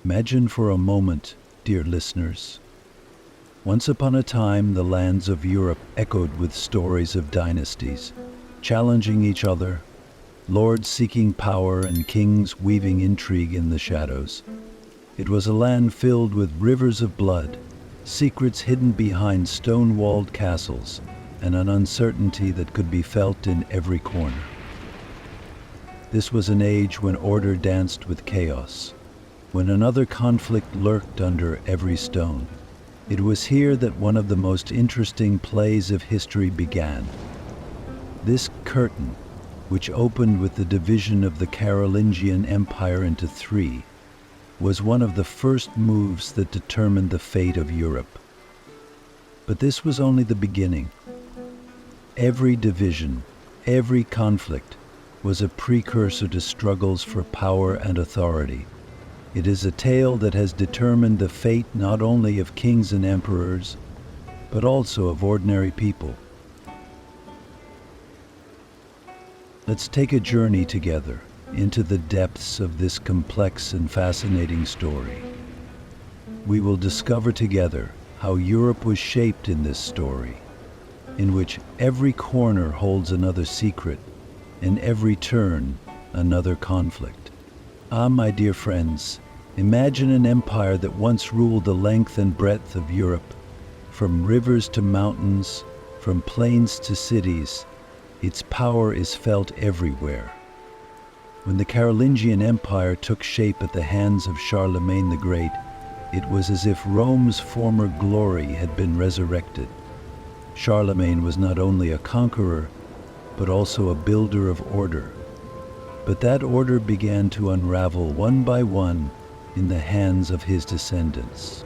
Imagine for a moment, dear listeners, once upon a time the lands of Europe echoed with stories of dynasties, challenging each other, lords seeking power and kings weaving intrigue in the shadows. It was a land filled with rivers of blood, secrets hidden behind stone-walled castles, and an uncertainty that could be felt in every corner. This was an age when order danced with chaos, when another conflict lurked under every stone. It was here that one of the most interesting plays of history began. This curtain, which opened with the division of the Carolingian Empire into three, was one of the first moves that determined the fate of Europe. But this was only the beginning. Every division, every conflict, was a precursor to struggles for power and authority. It is a tale that has determined the fate not only of kings and emperors, but also of ordinary people. Let's take a journey together into the depths of this complex and fascinating story. We will discover together how Europe was shaped in this story, in which every corner holds another secret, and every turn another conflict. Ah, my dear friends, imagine an empire that once ruled the length and breadth of Europe, from rivers to mountains, from plains to cities. Its power is felt everywhere. When the Carolingian Empire took shape at the hands of Charlemagne the Great, it was as if Rome's former glory had been resurrected. Charlemagne was not only a conqueror, but also a builder of order. But that order began to unravel one by one in the hands of his descendants.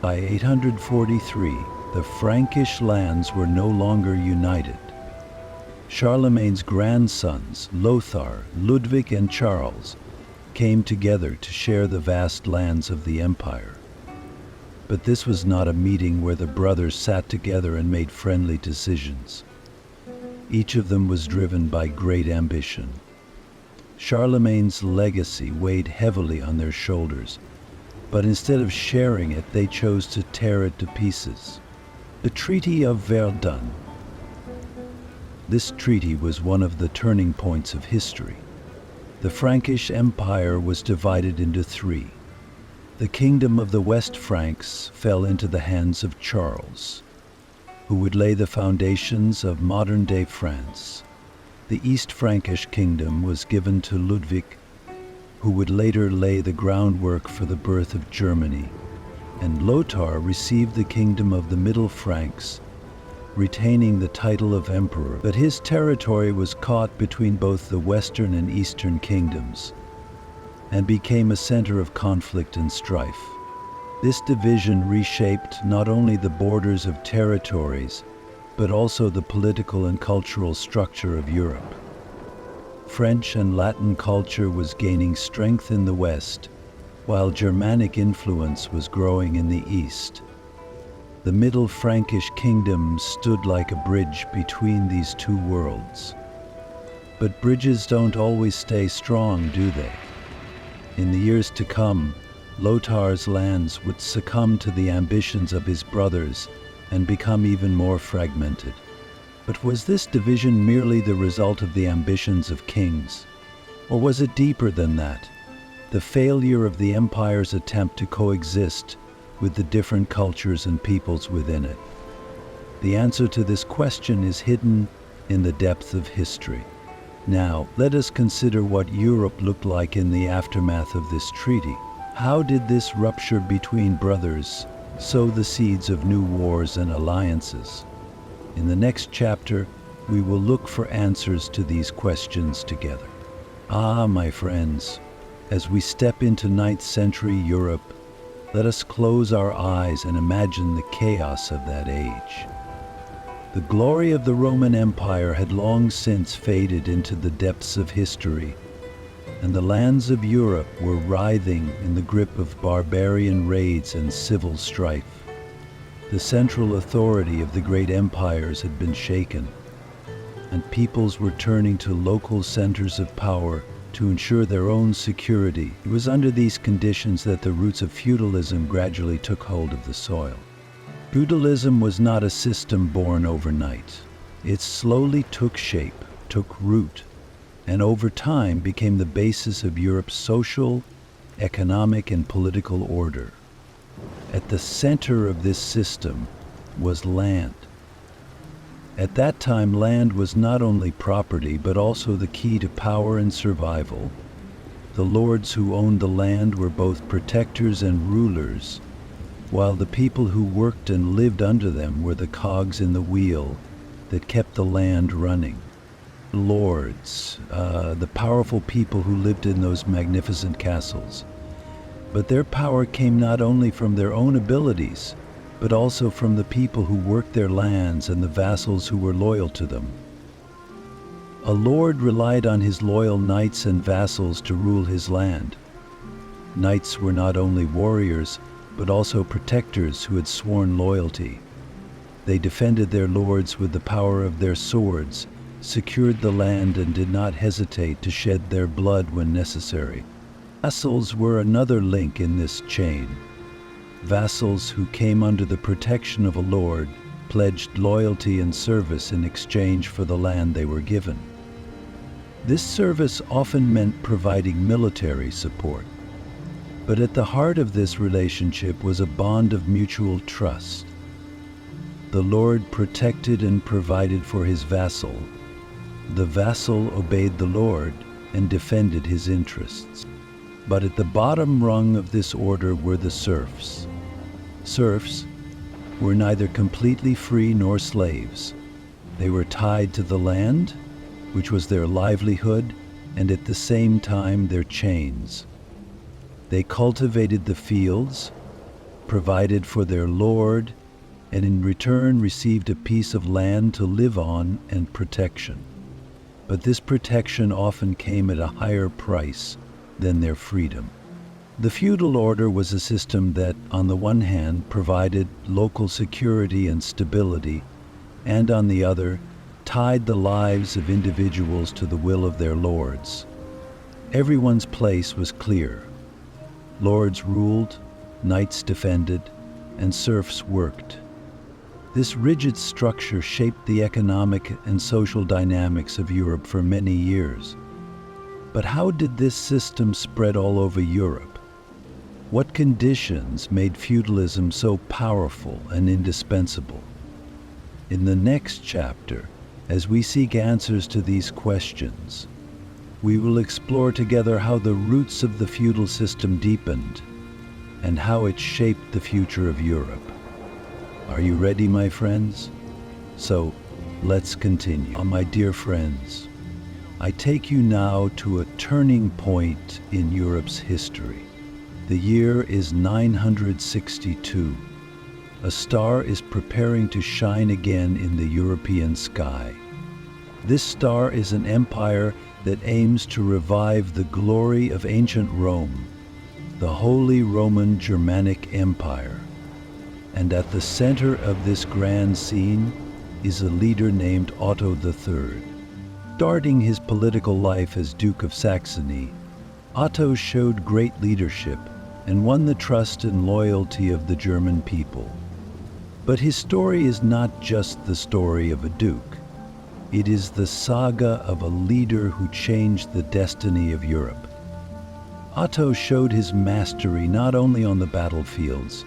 By 843, the Frankish lands were no longer united. Charlemagne's grandsons, Lothar, Ludwig, and Charles, came together to share the vast lands of the empire. But this was not a meeting where the brothers sat together and made friendly decisions. Each of them was driven by great ambition. Charlemagne's legacy weighed heavily on their shoulders, but instead of sharing it, they chose to tear it to pieces. The Treaty of Verdun. This treaty was one of the turning points of history. The Frankish Empire was divided into three. The kingdom of the West Franks fell into the hands of Charles, who would lay the foundations of modern-day France. The East Frankish kingdom was given to Ludwig, who would later lay the groundwork for the birth of Germany, and Lothar received the kingdom of the Middle Franks, retaining the title of emperor. But his territory was caught between both the Western and Eastern kingdoms, and became a center of conflict and strife. This division reshaped not only the borders of territories, but also the political and cultural structure of Europe. French and Latin culture was gaining strength in the West, while Germanic influence was growing in the East. The Middle Frankish kingdom stood like a bridge between these two worlds. But bridges don't always stay strong, do they? In the years to come, Lothar's lands would succumb to the ambitions of his brothers and become even more fragmented. But was this division merely the result of the ambitions of kings? Or was it deeper than that? The failure of the empire's attempt to coexist with the different cultures and peoples within it? The answer to this question is hidden in the depth of history. Now, let us consider what Europe looked like in the aftermath of this treaty. How did this rupture between brothers sow the seeds of new wars and alliances? In the next chapter, we will look for answers to these questions together. Ah, my friends, as we step into 9th century Europe, let us close our eyes and imagine the chaos of that age. The glory of the Roman Empire had long since faded into the depths of history, and the lands of Europe were writhing in the grip of barbarian raids and civil strife. The central authority of the great empires had been shaken, and peoples were turning to local centers of power to ensure their own security. It was under these conditions that the roots of feudalism gradually took hold of the soil. Feudalism was not a system born overnight. It slowly took shape, took root, and over time became the basis of Europe's social, economic, and political order. At the center of this system was land. At that time, land was not only property, but also the key to power and survival. The lords who owned the land were both protectors and rulers, while the people who worked and lived under them were the cogs in the wheel that kept the land running. Lords, the powerful people who lived in those magnificent castles. But their power came not only from their own abilities, but also from the people who worked their lands and the vassals who were loyal to them. A lord relied on his loyal knights and vassals to rule his land. Knights were not only warriors, but also protectors who had sworn loyalty. They defended their lords with the power of their swords, secured the land, and did not hesitate to shed their blood when necessary. Vassals were another link in this chain. Vassals who came under the protection of a lord pledged loyalty and service in exchange for the land they were given. This service often meant providing military support. But at the heart of this relationship was a bond of mutual trust. The lord protected and provided for his vassal. The vassal obeyed the lord and defended his interests. But at the bottom rung of this order were the serfs. Serfs were neither completely free nor slaves. They were tied to the land, which was their livelihood, and at the same time their chains. They cultivated the fields, provided for their lord, and in return received a piece of land to live on and protection. But this protection often came at a higher price than their freedom. The feudal order was a system that, on the one hand, provided local security and stability, and on the other, tied the lives of individuals to the will of their lords. Everyone's place was clear. Lords ruled, knights defended, and serfs worked. This rigid structure shaped the economic and social dynamics of Europe for many years. But how did this system spread all over Europe? What conditions made feudalism so powerful and indispensable? In the next chapter, as we seek answers to these questions, we will explore together how the roots of the feudal system deepened and how it shaped the future of Europe. Are you ready, my friends? So, let's continue. My dear friends, I take you now to a turning point in Europe's history. The year is 962. A star is preparing to shine again in the European sky. This star is an empire that aims to revive the glory of ancient Rome, the Holy Roman Germanic Empire. And at the center of this grand scene is a leader named Otto III. Starting his political life as Duke of Saxony, Otto showed great leadership and won the trust and loyalty of the German people. But his story is not just the story of a duke. It is the saga of a leader who changed the destiny of Europe. Otto showed his mastery not only on the battlefields,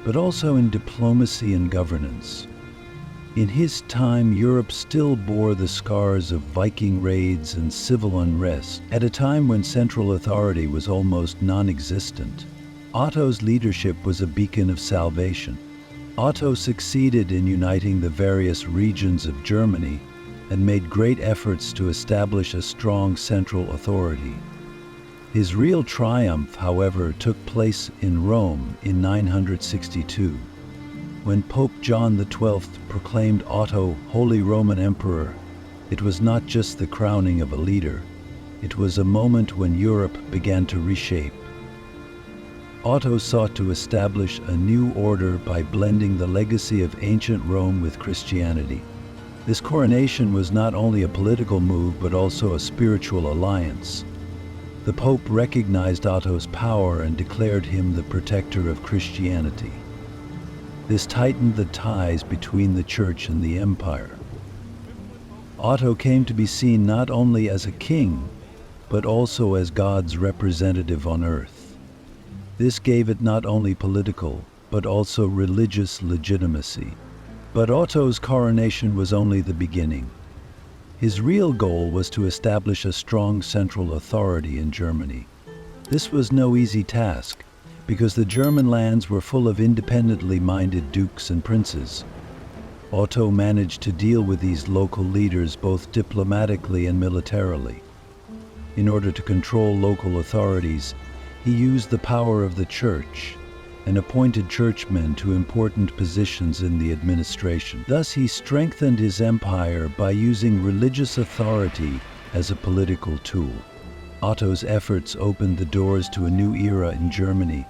but also in diplomacy and governance. In his time, Europe still bore the scars of Viking raids and civil unrest. At a time when central authority was almost non-existent, Otto's leadership was a beacon of salvation. Otto succeeded in uniting the various regions of Germany and made great efforts to establish a strong central authority. His real triumph, however, took place in Rome in 962. When Pope John XII proclaimed Otto Holy Roman Emperor, it was not just the crowning of a leader, it was a moment when Europe began to reshape. Otto sought to establish a new order by blending the legacy of ancient Rome with Christianity. This coronation was not only a political move but also a spiritual alliance. The Pope recognized Otto's power and declared him the protector of Christianity. This tightened the ties between the Church and the Empire. Otto came to be seen not only as a king, but also as God's representative on earth. This gave it not only political, but also religious legitimacy. But Otto's coronation was only the beginning. His real goal was to establish a strong central authority in Germany. This was no easy task, because the German lands were full of independently minded dukes and princes. Otto managed to deal with these local leaders both diplomatically and militarily. In order to control local authorities, he used the power of the church and appointed churchmen to important positions in the administration. Thus, he strengthened his empire by using religious authority as a political tool. Otto's efforts opened the doors to a new era in Germany.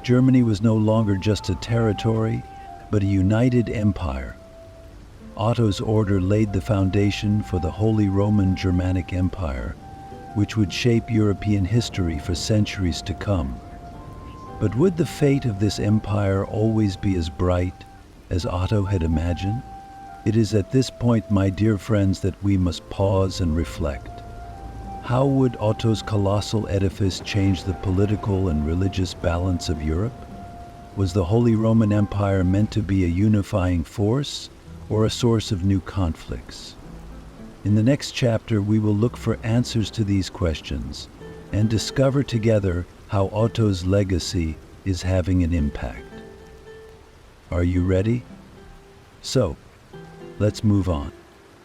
Germany was no longer just a territory, but a united empire. Otto's order laid the foundation for the Holy Roman Germanic Empire, which would shape European history for centuries to come. But would the fate of this empire always be as bright as Otto had imagined? It is at this point, my dear friends, that we must pause and reflect. How would Otto's colossal edifice change the political and religious balance of Europe? Was the Holy Roman Empire meant to be a unifying force or a source of new conflicts? In the next chapter, we will look for answers to these questions and discover together how Otto's legacy is having an impact. Are you ready? So, let's move on.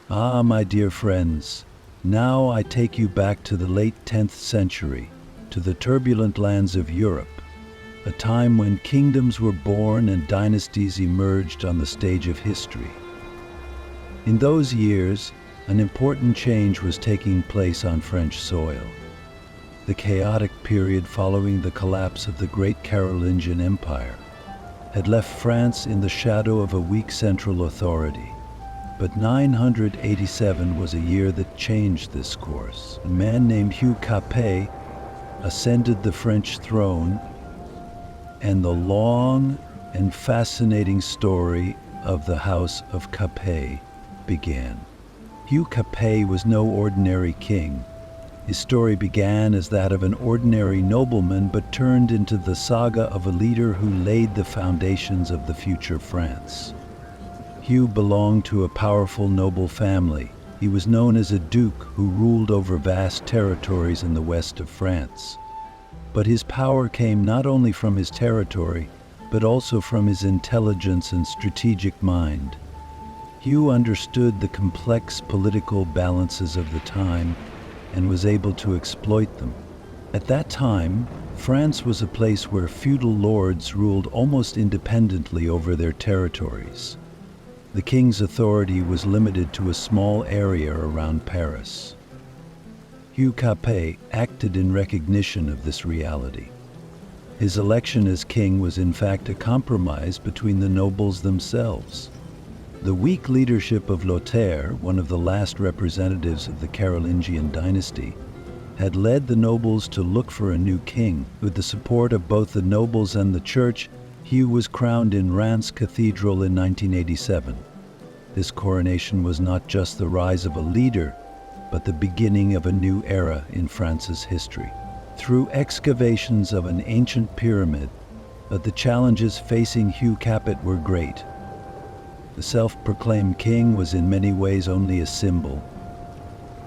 Ah, my dear friends, now I take you back to the late 10th century, to the turbulent lands of Europe, a time when kingdoms were born and dynasties emerged on the stage of history. In those years, an important change was taking place on French soil. The chaotic period following the collapse of the great Carolingian Empire had left France in the shadow of a weak central authority. But 987 was a year that changed this course. A man named Hugh Capet ascended the French throne, and the long and fascinating story of the House of Capet began. Hugh Capet was no ordinary king. His story began as that of an ordinary nobleman, but turned into the saga of a leader who laid the foundations of the future France. Hugh belonged to a powerful noble family. He was known as a duke who ruled over vast territories in the west of France. But his power came not only from his territory, but also from his intelligence and strategic mind. Hugh understood the complex political balances of the time and was able to exploit them. At that time, France was a place where feudal lords ruled almost independently over their territories. The king's authority was limited to a small area around Paris. Hugh Capet acted in recognition of this reality. His election as king was in fact a compromise between the nobles themselves. The weak leadership of Lothair, one of the last representatives of the Carolingian dynasty, had led the nobles to look for a new king. With the support of both the nobles and the church, Hugh was crowned in Reims Cathedral in 1987. This coronation was not just the rise of a leader, but the beginning of a new era in France's history. Through excavations of an ancient pyramid, but the challenges facing Hugh Capet were great. The self-proclaimed king was in many ways only a symbol.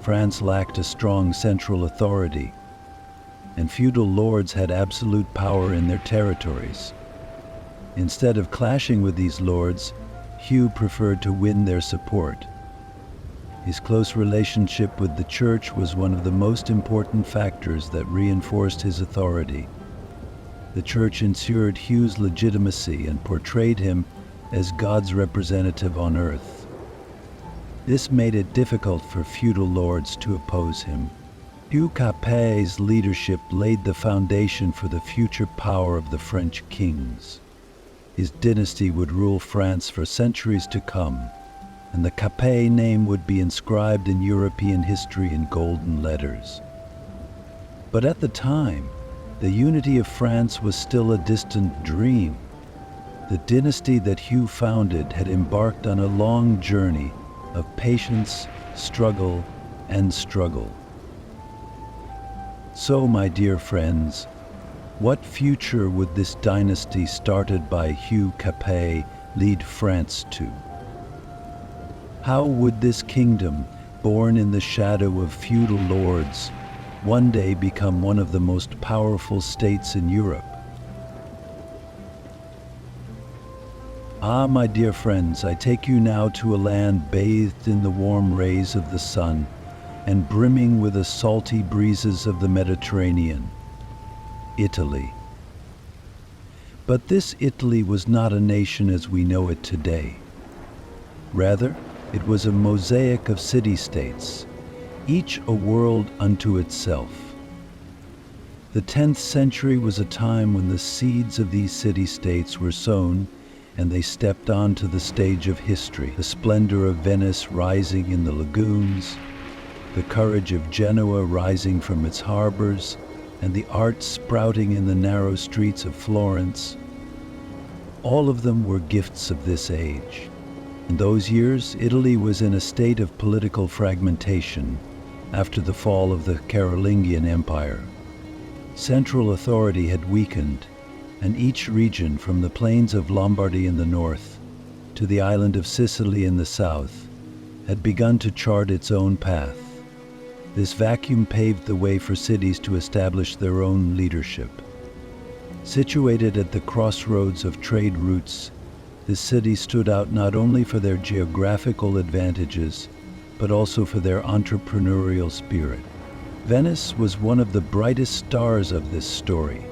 France lacked a strong central authority, and feudal lords had absolute power in their territories. Instead of clashing with these lords, Hugh preferred to win their support. His close relationship with the church was one of the most important factors that reinforced his authority. The church ensured Hugh's legitimacy and portrayed him as God's representative on earth. This made it difficult for feudal lords to oppose him. Hugh Capet's leadership laid the foundation for the future power of the French kings. His dynasty would rule France for centuries to come, and the Capet name would be inscribed in European history in golden letters. But at the time, the unity of France was still a distant dream. The dynasty that Hugh founded had embarked on a long journey of patience, struggle, and struggle. So, my dear friends, what future would this dynasty started by Hugh Capet lead France to? How would this kingdom, born in the shadow of feudal lords, one day become one of the most powerful states in Europe? Ah, my dear friends, I take you now to a land bathed in the warm rays of the sun and brimming with the salty breezes of the Mediterranean, Italy. But this Italy was not a nation as we know it today. Rather, it was a mosaic of city-states, each a world unto itself. The 10th century was a time when the seeds of these city-states were sown and they stepped onto the stage of history. The splendor of Venice rising in the lagoons, the courage of Genoa rising from its harbors, and the art sprouting in the narrow streets of Florence. All of them were gifts of this age. In those years, Italy was in a state of political fragmentation after the fall of the Carolingian Empire. Central authority had weakened, and each region, from the plains of Lombardy in the north to the island of Sicily in the south, had begun to chart its own path. This vacuum paved the way for cities to establish their own leadership. Situated at the crossroads of trade routes, this city stood out not only for their geographical advantages, but also for their entrepreneurial spirit. Venice was one of the brightest stars of this story.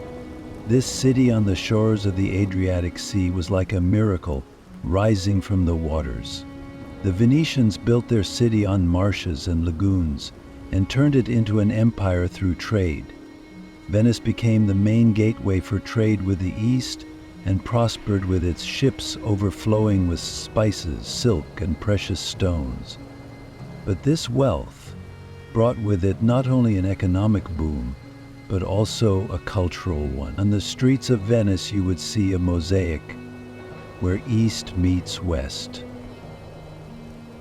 This city on the shores of the Adriatic Sea was like a miracle rising from the waters. The Venetians built their city on marshes and lagoons and turned it into an empire through trade. Venice became the main gateway for trade with the East and prospered with its ships overflowing with spices, silk, and precious stones. But this wealth brought with it not only an economic boom, but also a cultural one. On the streets of Venice you would see a mosaic where East meets West.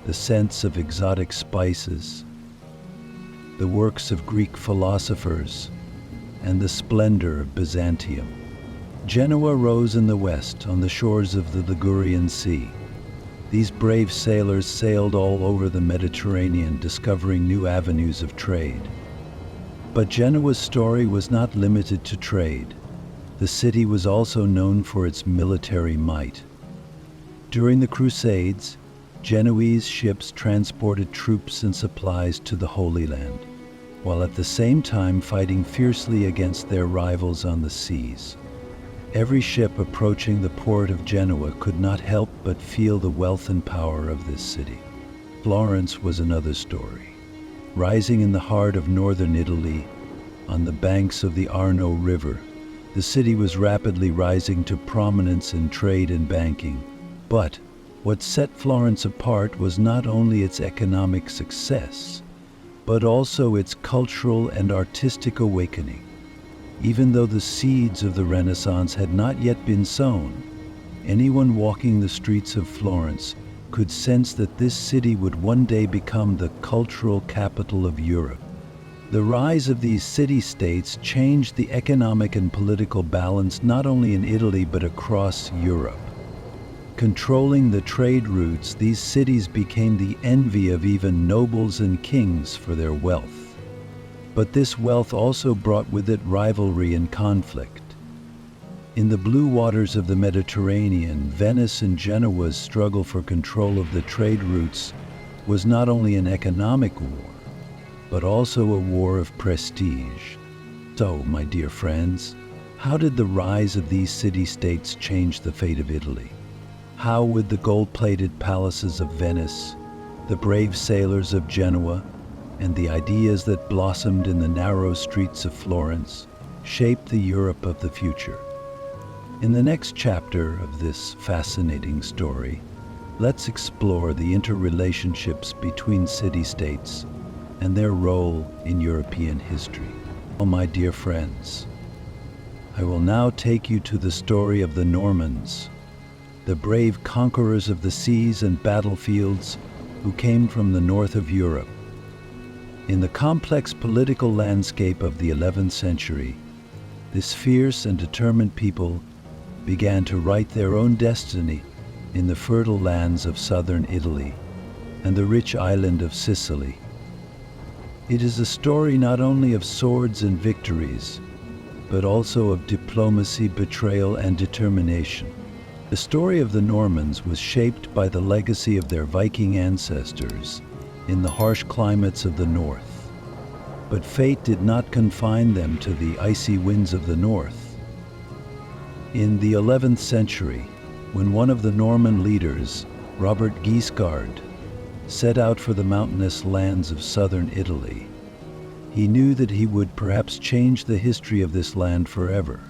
The scents of exotic spices, the works of Greek philosophers, and the splendor of Byzantium. Genoa rose in the west on the shores of the Ligurian Sea. These brave sailors sailed all over the Mediterranean, discovering new avenues of trade. But Genoa's story was not limited to trade. The city was also known for its military might. During the Crusades, Genoese ships transported troops and supplies to the Holy Land, while at the same time fighting fiercely against their rivals on the seas. Every ship approaching the port of Genoa could not help but feel the wealth and power of this city. Florence was another story. Rising in the heart of northern Italy, on the banks of the Arno River, the city was rapidly rising to prominence in trade and banking. But what set Florence apart was not only its economic success, but also its cultural and artistic awakening. Even though the seeds of the Renaissance had not yet been sown, anyone walking the streets of Florence could sense that this city would one day become the cultural capital of Europe. The rise of these city-states changed the economic and political balance not only in Italy but across Europe. Controlling the trade routes, these cities became the envy of even nobles and kings for their wealth. But this wealth also brought with it rivalry and conflict. In the blue waters of the Mediterranean, Venice and Genoa's struggle for control of the trade routes was not only an economic war, but also a war of prestige. So, my dear friends, how did the rise of these city-states change the fate of Italy? How would the gold-plated palaces of Venice, the brave sailors of Genoa, and the ideas that blossomed in the narrow streets of Florence shape the Europe of the future? In the next chapter of this fascinating story, let's explore the interrelationships between city-states and their role in European history. Oh, my dear friends, I will now take you to the story of the Normans, the brave conquerors of the seas and battlefields who came from the north of Europe. In the complex political landscape of the 11th century, this fierce and determined people began to write their own destiny in the fertile lands of southern Italy and the rich island of Sicily. It is a story not only of swords and victories, but also of diplomacy, betrayal, and determination. The story of the Normans was shaped by the legacy of their Viking ancestors in the harsh climates of the north. But fate did not confine them to the icy winds of the north. In the 11th century, when one of the Norman leaders, Robert Guiscard, set out for the mountainous lands of southern Italy, he knew that he would perhaps change the history of this land forever.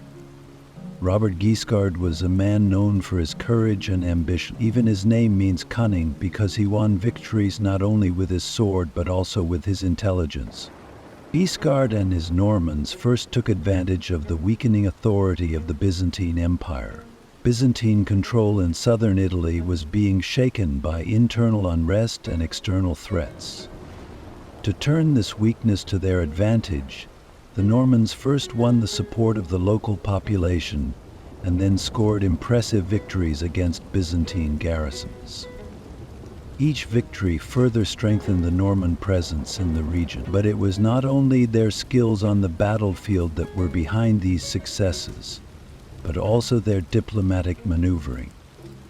Robert Guiscard was a man known for his courage and ambition. Even his name means cunning, because he won victories not only with his sword but also with his intelligence. Guiscard and his Normans first took advantage of the weakening authority of the Byzantine Empire. Byzantine control in southern Italy was being shaken by internal unrest and external threats. To turn this weakness to their advantage, the Normans first won the support of the local population and then scored impressive victories against Byzantine garrisons. Each victory further strengthened the Norman presence in the region, but it was not only their skills on the battlefield that were behind these successes, but also their diplomatic maneuvering.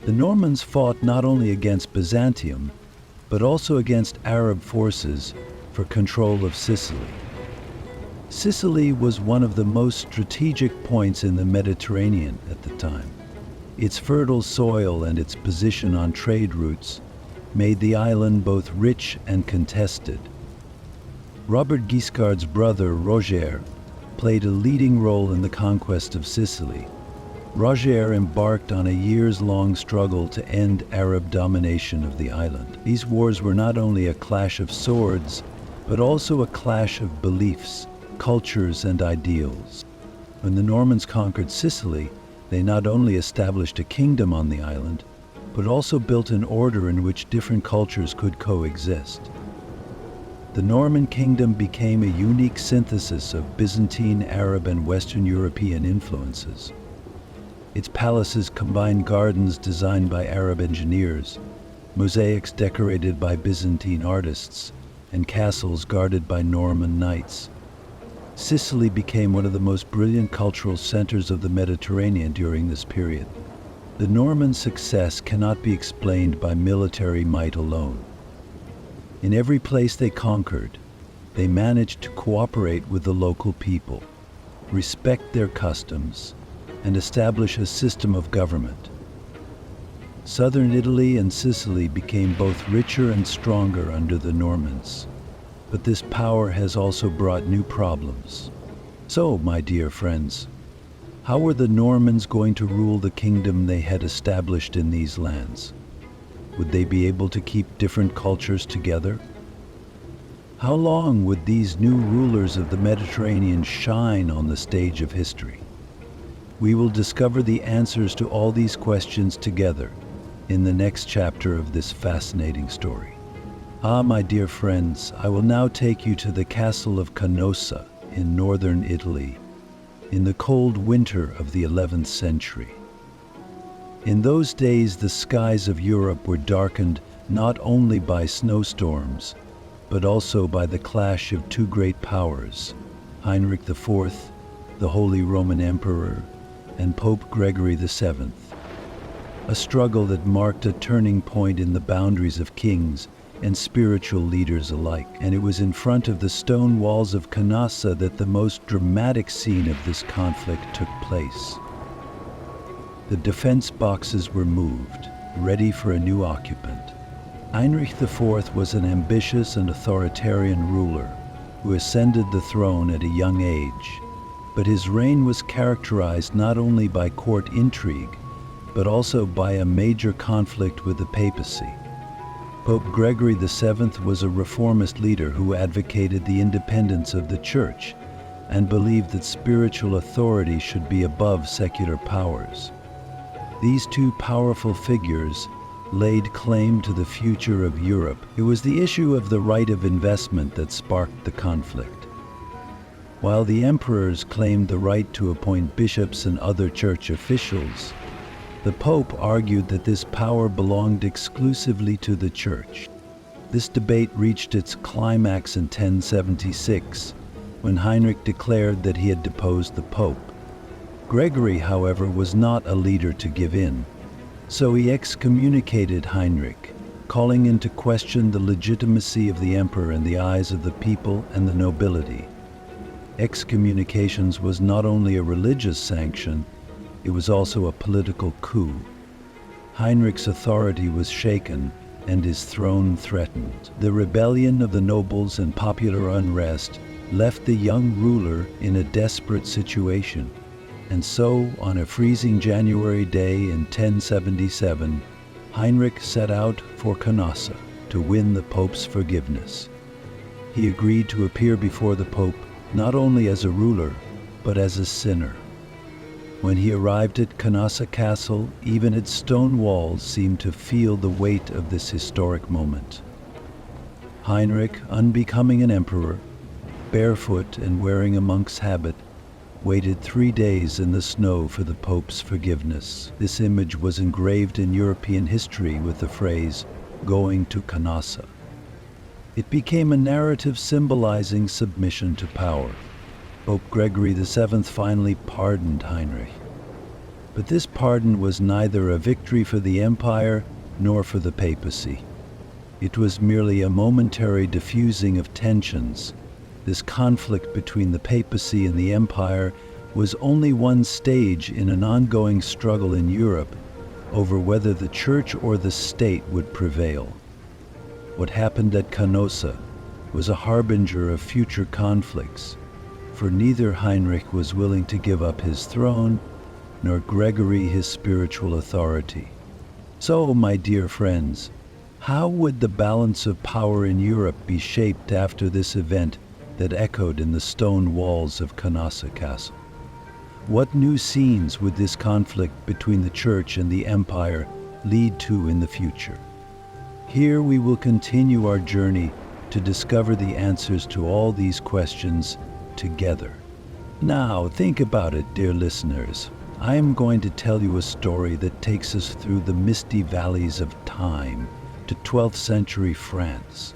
The Normans fought not only against Byzantium, but also against Arab forces for control of Sicily. Sicily was one of the most strategic points in the Mediterranean at the time. Its fertile soil and its position on trade routes made the island both rich and contested. Robert Guiscard's brother, Roger, played a leading role in the conquest of Sicily. Roger embarked on a years-long struggle to end Arab domination of the island. These wars were not only a clash of swords, but also a clash of beliefs, cultures, and ideals. When the Normans conquered Sicily, they not only established a kingdom on the island, but also built an order in which different cultures could coexist. The Norman kingdom became a unique synthesis of Byzantine, Arab, and Western European influences. Its palaces combined gardens designed by Arab engineers, mosaics decorated by Byzantine artists, and castles guarded by Norman knights. Sicily became one of the most brilliant cultural centers of the Mediterranean during this period. The Norman success cannot be explained by military might alone. In every place they conquered, they managed to cooperate with the local people, respect their customs, and establish a system of government. Southern Italy and Sicily became both richer and stronger under the Normans, but this power has also brought new problems. So, my dear friends, how were the Normans going to rule the kingdom they had established in these lands? Would they be able to keep different cultures together? How long would these new rulers of the Mediterranean shine on the stage of history? We will discover the answers to all these questions together in the next chapter of this fascinating story. My dear friends, I will now take you to the castle of Canossa in northern Italy in the cold winter of the 11th century. In those days, the skies of Europe were darkened not only by snowstorms, but also by the clash of two great powers, Heinrich IV, the Holy Roman Emperor, and Pope Gregory VII. A struggle that marked a turning point in the boundaries of kings and spiritual leaders alike. And it was in front of the stone walls of Canossa that the most dramatic scene of this conflict took place. The defense boxes were moved, ready for a new occupant. Heinrich IV was an ambitious and authoritarian ruler who ascended the throne at a young age, but his reign was characterized not only by court intrigue, but also by a major conflict with the papacy. Pope Gregory VII was a reformist leader who advocated the independence of the Church and believed that spiritual authority should be above secular powers. These two powerful figures laid claim to the future of Europe. It was the issue of the right of investment that sparked the conflict. While the emperors claimed the right to appoint bishops and other church officials, the Pope argued that this power belonged exclusively to the Church. This debate reached its climax in 1076, when Heinrich declared that he had deposed the Pope. Gregory, however, was not a leader to give in, so he excommunicated Heinrich, calling into question the legitimacy of the emperor in the eyes of the people and the nobility. Excommunications was not only a religious sanction, it was also a political coup. Heinrich's authority was shaken and his throne threatened. The rebellion of the nobles and popular unrest left the young ruler in a desperate situation. And so, on a freezing January day in 1077, Heinrich set out for Canossa to win the Pope's forgiveness. He agreed to appear before the Pope not only as a ruler, but as a sinner. When he arrived at Canossa Castle, even its stone walls seemed to feel the weight of this historic moment. Heinrich, unbecoming an emperor, barefoot and wearing a monk's habit, waited 3 days in the snow for the Pope's forgiveness. This image was engraved in European history with the phrase, "going to Canossa." It became a narrative symbolizing submission to power. Pope Gregory VII finally pardoned Heinrich. But this pardon was neither a victory for the empire nor for the papacy. It was merely a momentary diffusing of tensions. This conflict between the papacy and the empire was only one stage in an ongoing struggle in Europe over whether the church or the state would prevail. What happened at Canossa was a harbinger of future conflicts, for neither Heinrich was willing to give up his throne, nor Gregory his spiritual authority. So, my dear friends, how would the balance of power in Europe be shaped after this event that echoed in the stone walls of Canossa Castle? What new scenes would this conflict between the Church and the Empire lead to in the future? Here we will continue our journey to discover the answers to all these questions together. Now, think about it, dear listeners. I am going to tell you a story that takes us through the misty valleys of time to 12th century France.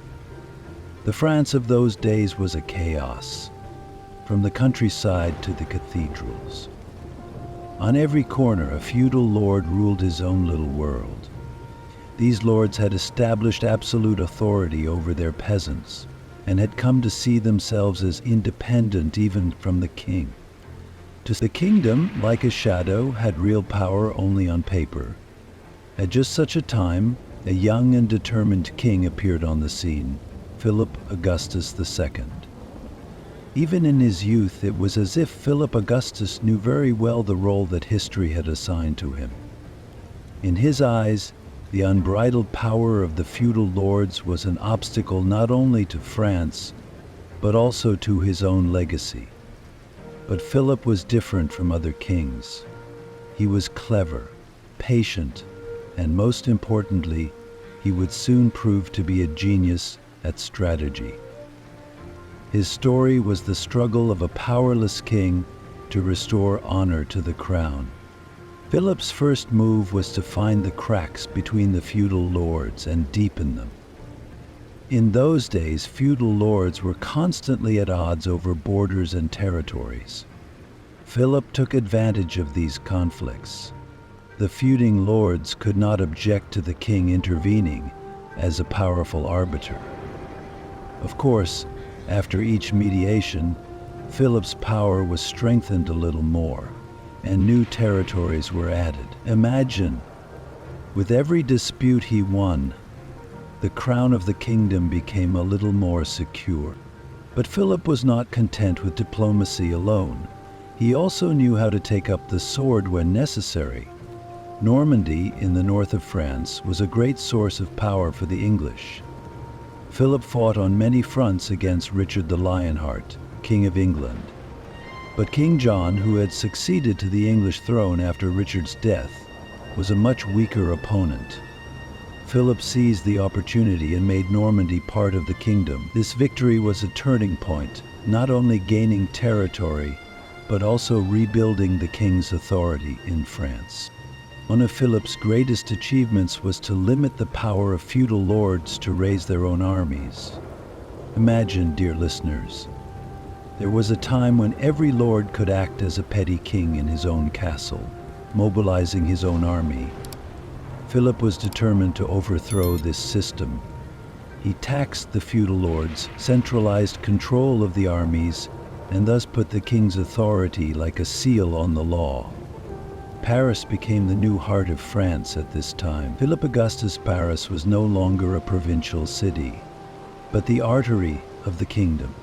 The France of those days was a chaos, from the countryside to the cathedrals. On every corner, a feudal lord ruled his own little world. These lords had established absolute authority over their peasants and had come to see themselves as independent even from the king. The kingdom, like a shadow, had real power only on paper. At just such a time, a young and determined king appeared on the scene, Philip Augustus II. Even in his youth, it was as if Philip Augustus knew very well the role that history had assigned to him. In his eyes, the unbridled power of the feudal lords was an obstacle not only to France, but also to his own legacy. But Philip was different from other kings. He was clever, patient, and most importantly, he would soon prove to be a genius at strategy. His story was the struggle of a powerless king to restore honor to the crown. Philip's first move was to find the cracks between the feudal lords and deepen them. In those days, feudal lords were constantly at odds over borders and territories. Philip took advantage of these conflicts. The feuding lords could not object to the king intervening as a powerful arbiter. Of course, after each mediation, Philip's power was strengthened a little more, and new territories were added. Imagine, with every dispute he won, the crown of the kingdom became a little more secure. But Philip was not content with diplomacy alone. He also knew how to take up the sword when necessary. Normandy, in the north of France, was a great source of power for the English. Philip fought on many fronts against Richard the Lionheart, King of England. But King John, who had succeeded to the English throne after Richard's death, was a much weaker opponent. Philip seized the opportunity and made Normandy part of the kingdom. This victory was a turning point, not only gaining territory, but also rebuilding the king's authority in France. One of Philip's greatest achievements was to limit the power of feudal lords to raise their own armies. Imagine, dear listeners, there was a time when every lord could act as a petty king in his own castle, mobilizing his own army. Philip was determined to overthrow this system. He taxed the feudal lords, centralized control of the armies, and thus put the king's authority like a seal on the law. Paris became the new heart of France at this time. Philip Augustus' Paris was no longer a provincial city, but the artery of the kingdom.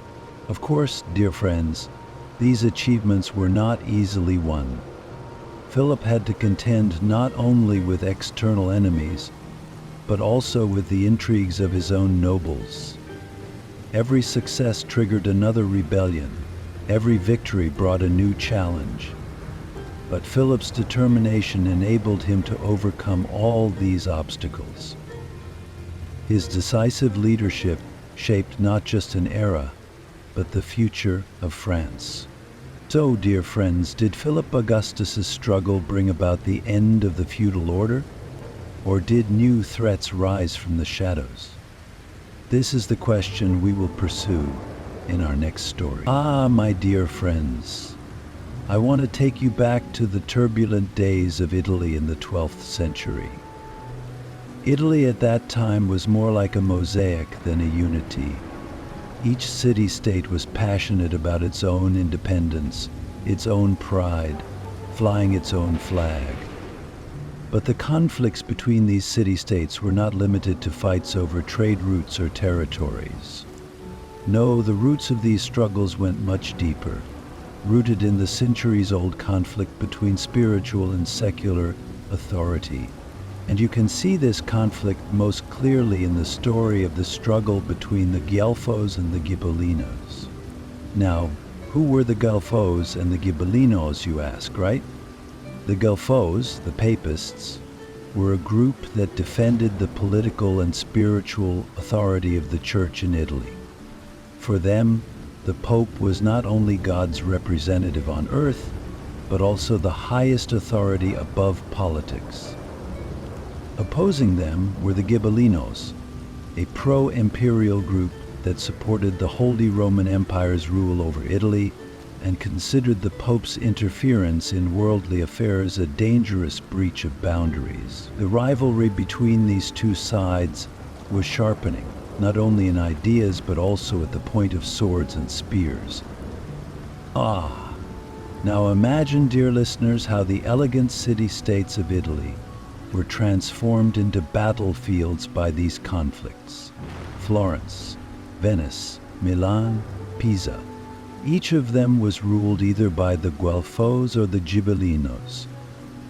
Of course, dear friends, these achievements were not easily won. Philip had to contend not only with external enemies, but also with the intrigues of his own nobles. Every success triggered another rebellion. Every victory brought a new challenge. But Philip's determination enabled him to overcome all these obstacles. His decisive leadership shaped not just an era, but the future of France. So, dear friends, did Philip Augustus' struggle bring about the end of the feudal order? Or did new threats rise from the shadows? This is the question we will pursue in our next story. My dear friends, I want to take you back to the turbulent days of Italy in the 12th century. Italy at that time was more like a mosaic than a unity. Each city-state was passionate about its own independence, its own pride, flying its own flag. But the conflicts between these city-states were not limited to fights over trade routes or territories. No, the roots of these struggles went much deeper, rooted in the centuries-old conflict between spiritual and secular authority. And you can see this conflict most clearly in the story of the struggle between the Guelfos and the Ghibellinos. Now, who were the Guelfos and the Ghibellinos, you ask, right? The Guelfos, the Papists, were a group that defended the political and spiritual authority of the Church in Italy. For them, the Pope was not only God's representative on earth, but also the highest authority above politics. Opposing them were the Ghibellinos, a pro-imperial group that supported the Holy Roman Empire's rule over Italy and considered the Pope's interference in worldly affairs a dangerous breach of boundaries. The rivalry between these two sides was sharpening, not only in ideas but also at the point of swords and spears. Now imagine, dear listeners, how the elegant city-states of Italy were transformed into battlefields by these conflicts. Florence, Venice, Milan, Pisa. Each of them was ruled either by the Guelfos or the Ghibellinos,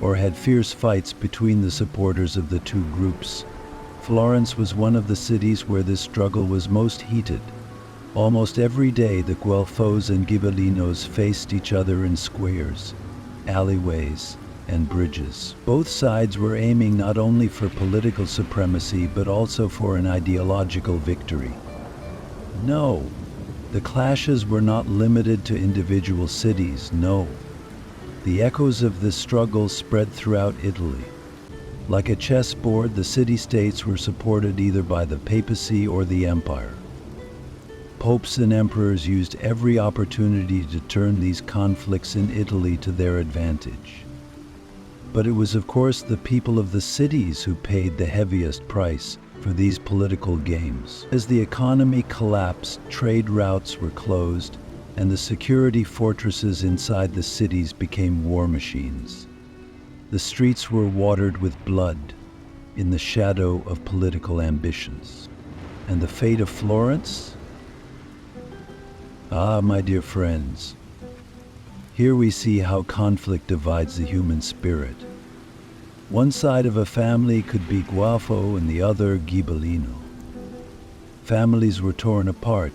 or had fierce fights between the supporters of the two groups. Florence was one of the cities where this struggle was most heated. Almost every day the Guelfos and Ghibellinos faced each other in squares, alleyways, and bridges. Both sides were aiming not only for political supremacy but also for an ideological victory. No, the clashes were not limited to individual cities, no. The echoes of this struggle spread throughout Italy. Like a chessboard, the city-states were supported either by the papacy or the empire. Popes and emperors used every opportunity to turn these conflicts in Italy to their advantage. But it was, of course, the people of the cities who paid the heaviest price for these political games. As the economy collapsed, trade routes were closed, and the security fortresses inside the cities became war machines. The streets were watered with blood in the shadow of political ambitions. And the fate of Florence? My dear friends, here we see how conflict divides the human spirit. One side of a family could be Guelfo and the other Ghibellino. Families were torn apart.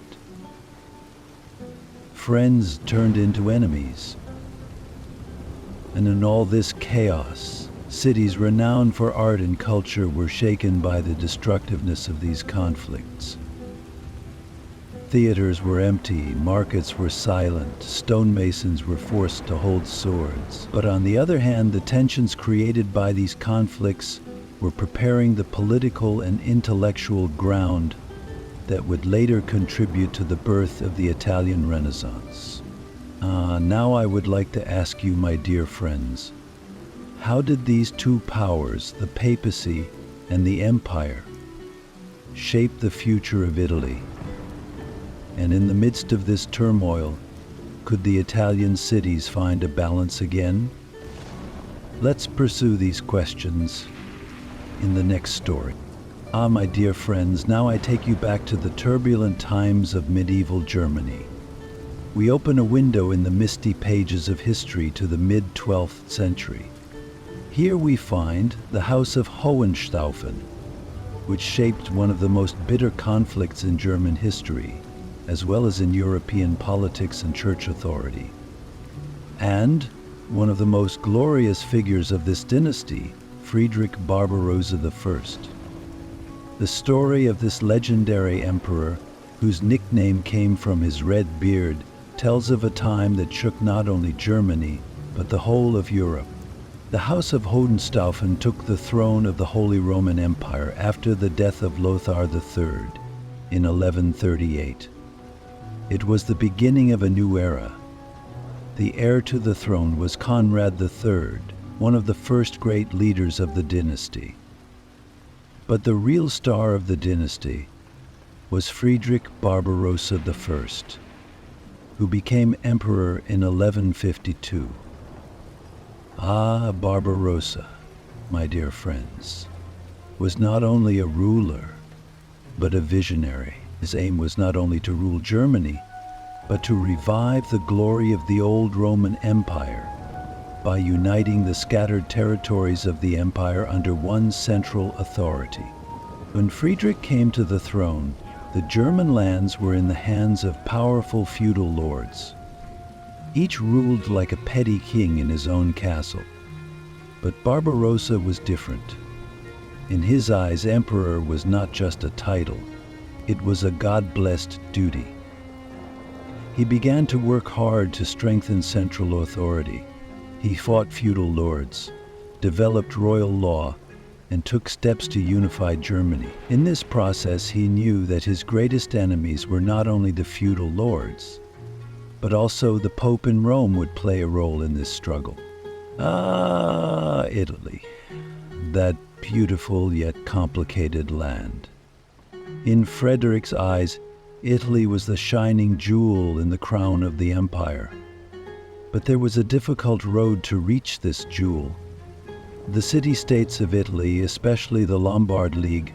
Friends turned into enemies. And in all this chaos, cities renowned for art and culture were shaken by the destructiveness of these conflicts. Theaters were empty, markets were silent, stonemasons were forced to hold swords. But on the other hand, the tensions created by these conflicts were preparing the political and intellectual ground that would later contribute to the birth of the Italian Renaissance. Now I would like to ask you, my dear friends, how did these two powers, the papacy and the empire, shape the future of Italy? And in the midst of this turmoil, could the Italian cities find a balance again? Let's pursue these questions in the next story. My dear friends, now I take you back to the turbulent times of medieval Germany. We open a window in the misty pages of history to the mid-12th century. Here we find the House of Hohenstaufen, which shaped one of the most bitter conflicts in German history, as well as in European politics and church authority. And one of the most glorious figures of this dynasty, Friedrich Barbarossa I. The story of this legendary emperor, whose nickname came from his red beard, tells of a time that shook not only Germany, but the whole of Europe. The House of Hohenstaufen took the throne of the Holy Roman Empire after the death of Lothar III in 1138. It was the beginning of a new era. The heir to the throne was Conrad III, one of the first great leaders of the dynasty. But the real star of the dynasty was Friedrich Barbarossa I, who became emperor in 1152. Barbarossa, my dear friends, was not only a ruler, but a visionary. His aim was not only to rule Germany, but to revive the glory of the old Roman Empire by uniting the scattered territories of the empire under one central authority. When Friedrich came to the throne, the German lands were in the hands of powerful feudal lords. Each ruled like a petty king in his own castle. But Barbarossa was different. In his eyes, emperor was not just a title, it was a God-blessed duty. He began to work hard to strengthen central authority. He fought feudal lords, developed royal law, and took steps to unify Germany. In this process, he knew that his greatest enemies were not only the feudal lords, but also the Pope in Rome would play a role in this struggle. Italy, that beautiful yet complicated land. In Frederick's eyes, Italy was the shining jewel in the crown of the empire. But there was a difficult road to reach this jewel. The city-states of Italy, especially the Lombard League,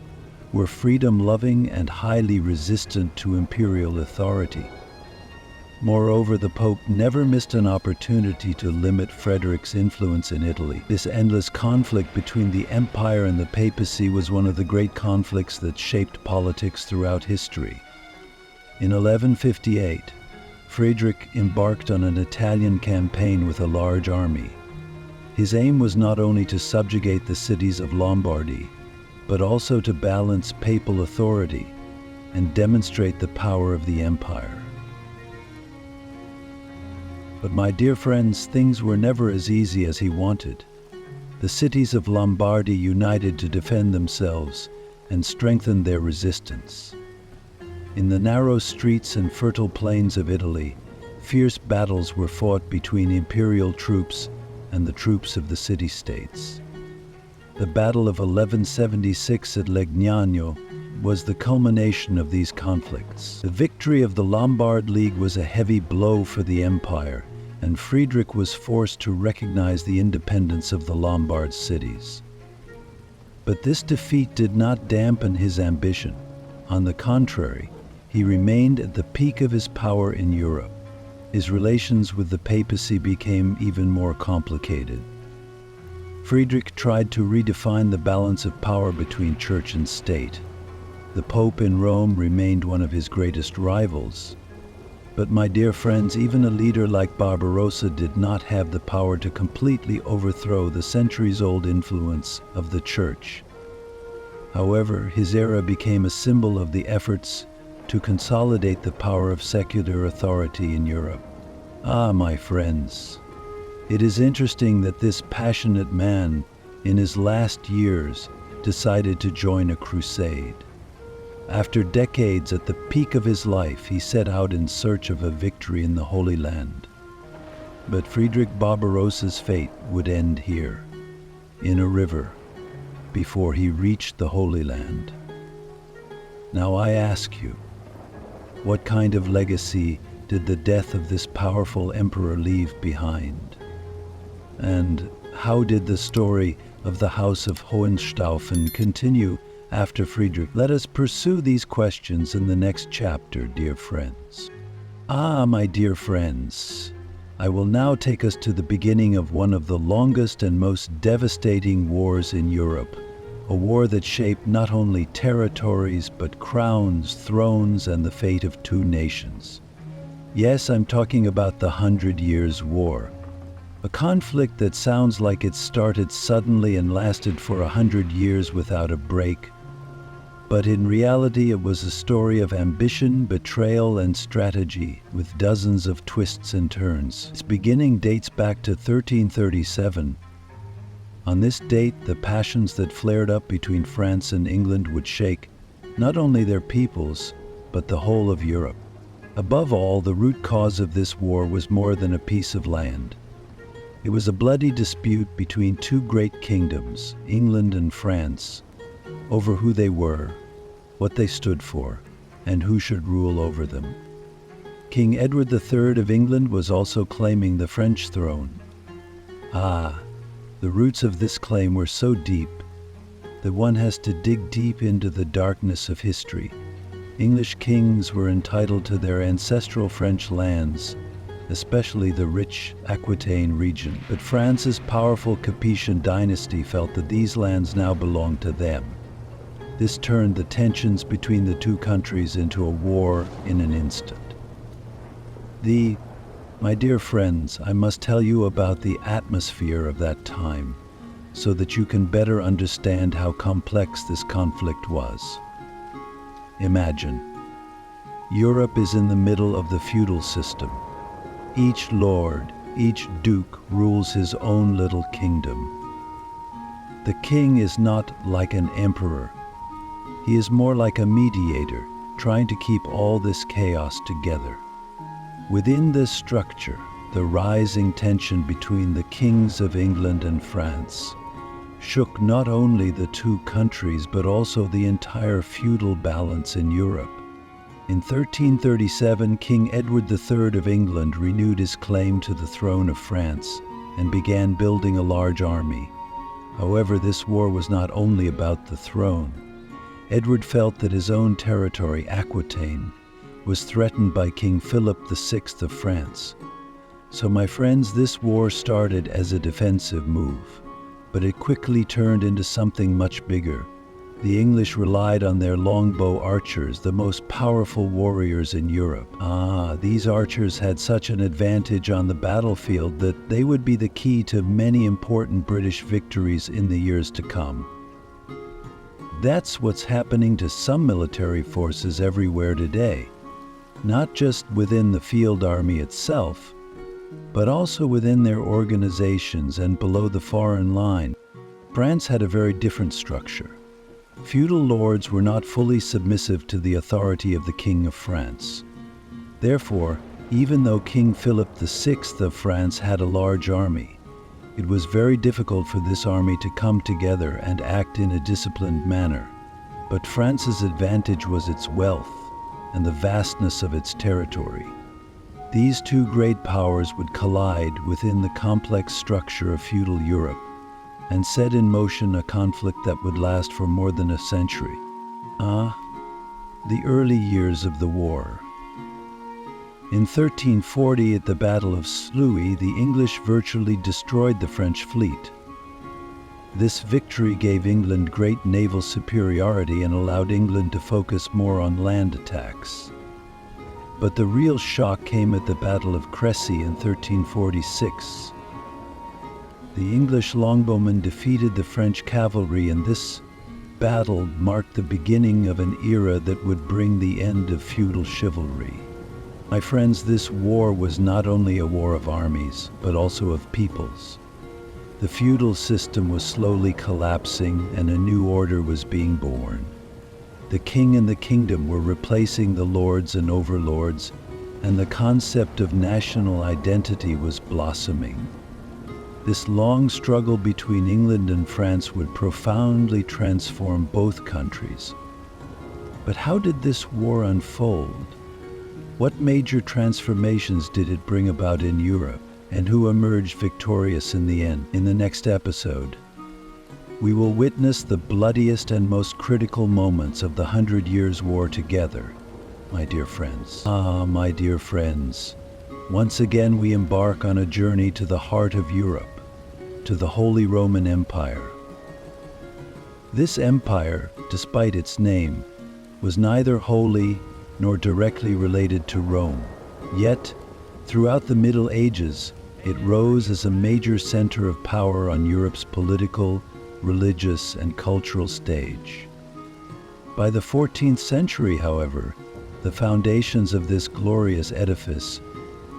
were freedom-loving and highly resistant to imperial authority. Moreover, the Pope never missed an opportunity to limit Frederick's influence in Italy. This endless conflict between the empire and the papacy was one of the great conflicts that shaped politics throughout history. In 1158, Friedrich embarked on an Italian campaign with a large army. His aim was not only to subjugate the cities of Lombardy, but also to balance papal authority and demonstrate the power of the empire. But my dear friends, things were never as easy as he wanted. The cities of Lombardy united to defend themselves and strengthen their resistance. In the narrow streets and fertile plains of Italy, fierce battles were fought between imperial troops and the troops of the city-states. The Battle of 1176 at Legnano was the culmination of these conflicts. The victory of the Lombard League was a heavy blow for the empire, and Friedrich was forced to recognize the independence of the Lombard cities. But this defeat did not dampen his ambition. On the contrary, he remained at the peak of his power in Europe. His relations with the papacy became even more complicated. Friedrich tried to redefine the balance of power between church and state. The Pope in Rome remained one of his greatest rivals. But my dear friends, even a leader like Barbarossa did not have the power to completely overthrow the centuries-old influence of the Church. However, his era became a symbol of the efforts to consolidate the power of secular authority in Europe. Ah, my friends, it is interesting that this passionate man, in his last years, decided to join a crusade. After decades at the peak of his life, he set out in search of a victory in the Holy Land. But Friedrich Barbarossa's fate would end here, in a river, before he reached the Holy Land. Now I ask you, what kind of legacy did the death of this powerful emperor leave behind? And how did the story of the House of Hohenstaufen continue after Friedrich? Let us pursue these questions in the next chapter, dear friends. Ah, my dear friends, I will now take us to the beginning of one of the longest and most devastating wars in Europe, a war that shaped not only territories but crowns, thrones, and the fate of two nations. Yes, I'm talking about the 100 Years' War, a conflict that sounds like it started suddenly and lasted for 100 years without a break. But in reality, it was a story of ambition, betrayal, and strategy, with dozens of twists and turns. Its beginning dates back to 1337. On this date, the passions that flared up between France and England would shake not only their peoples, but the whole of Europe. Above all, the root cause of this war was more than a piece of land. It was a bloody dispute between two great kingdoms, England and France, over who they were, what they stood for, and who should rule over them. King Edward III of England was also claiming the French throne. Ah, the roots of this claim were so deep that one has to dig deep into the darkness of history. English kings were entitled to their ancestral French lands, especially the rich Aquitaine region. But France's powerful Capetian dynasty felt that these lands now belonged to them. This turned the tensions between the two countries into a war in an instant. My dear friends, I must tell you about the atmosphere of that time, so that you can better understand how complex this conflict was. Imagine, Europe is in the middle of the feudal system. Each lord, each duke rules his own little kingdom. The king is not like an emperor. He is more like a mediator, trying to keep all this chaos together. Within this structure, the rising tension between the kings of England and France shook not only the two countries, but also the entire feudal balance in Europe. In 1337, King Edward III of England renewed his claim to the throne of France and began building a large army. However, this war was not only about the throne. Edward felt that his own territory, Aquitaine, was threatened by King Philip VI of France. So, my friends, this war started as a defensive move, but it quickly turned into something much bigger. The English relied on their longbow archers, the most powerful warriors in Europe. These archers had such an advantage on the battlefield that they would be the key to many important British victories in the years to come. That's what's happening to some military forces everywhere today, not just within the field army itself, but also within their organizations and below the foreign line. France had a very different structure. Feudal lords were not fully submissive to the authority of the King of France. Therefore, even though King Philip VI of France had a large army, it was very difficult for this army to come together and act in a disciplined manner. But France's advantage was its wealth and the vastness of its territory. These two great powers would collide within the complex structure of feudal Europe and set in motion a conflict that would last for more than a century. The early years of the war. In 1340, at the Battle of Sluis, the English virtually destroyed the French fleet. This victory gave England great naval superiority and allowed England to focus more on land attacks. But the real shock came at the Battle of Crecy in 1346. The English longbowmen defeated the French cavalry, and this battle marked the beginning of an era that would bring the end of feudal chivalry. My friends, this war was not only a war of armies, but also of peoples. The feudal system was slowly collapsing, and a new order was being born. The king and the kingdom were replacing the lords and overlords, and the concept of national identity was blossoming. This long struggle between England and France would profoundly transform both countries. But how did this war unfold? What major transformations did it bring about in Europe, and who emerged victorious in the end? In the next episode, we will witness the bloodiest and most critical moments of the 100 Years' War together, my dear friends. My dear friends, once again we embark on a journey to the heart of Europe, to the Holy Roman Empire. This empire, despite its name, was neither holy nor directly related to Rome. Yet, throughout the Middle Ages, it rose as a major center of power on Europe's political, religious, and cultural stage. By the 14th century, however, the foundations of this glorious edifice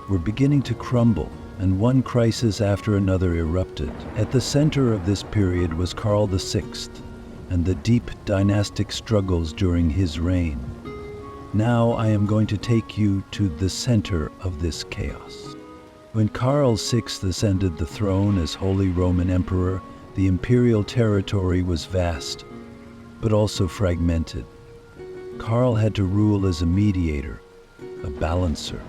were beginning to crumble, and one crisis after another erupted. At the center of this period was Karl VI, and the deep dynastic struggles during his reign. Now I am going to take you to the center of this chaos. When Karl VI ascended the throne as Holy Roman Emperor, the imperial territory was vast, but also fragmented. Karl had to rule as a mediator, a balancer.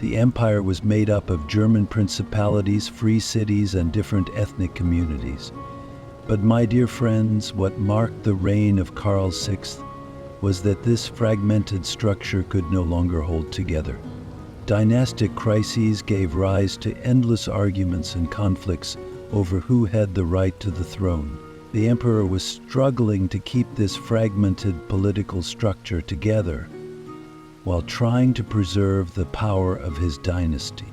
The empire was made up of German principalities, free cities, and different ethnic communities. But my dear friends, what marked the reign of Karl VI was that this fragmented structure could no longer hold together. Dynastic crises gave rise to endless arguments and conflicts over who had the right to the throne. The emperor was struggling to keep this fragmented political structure together while trying to preserve the power of his dynasty.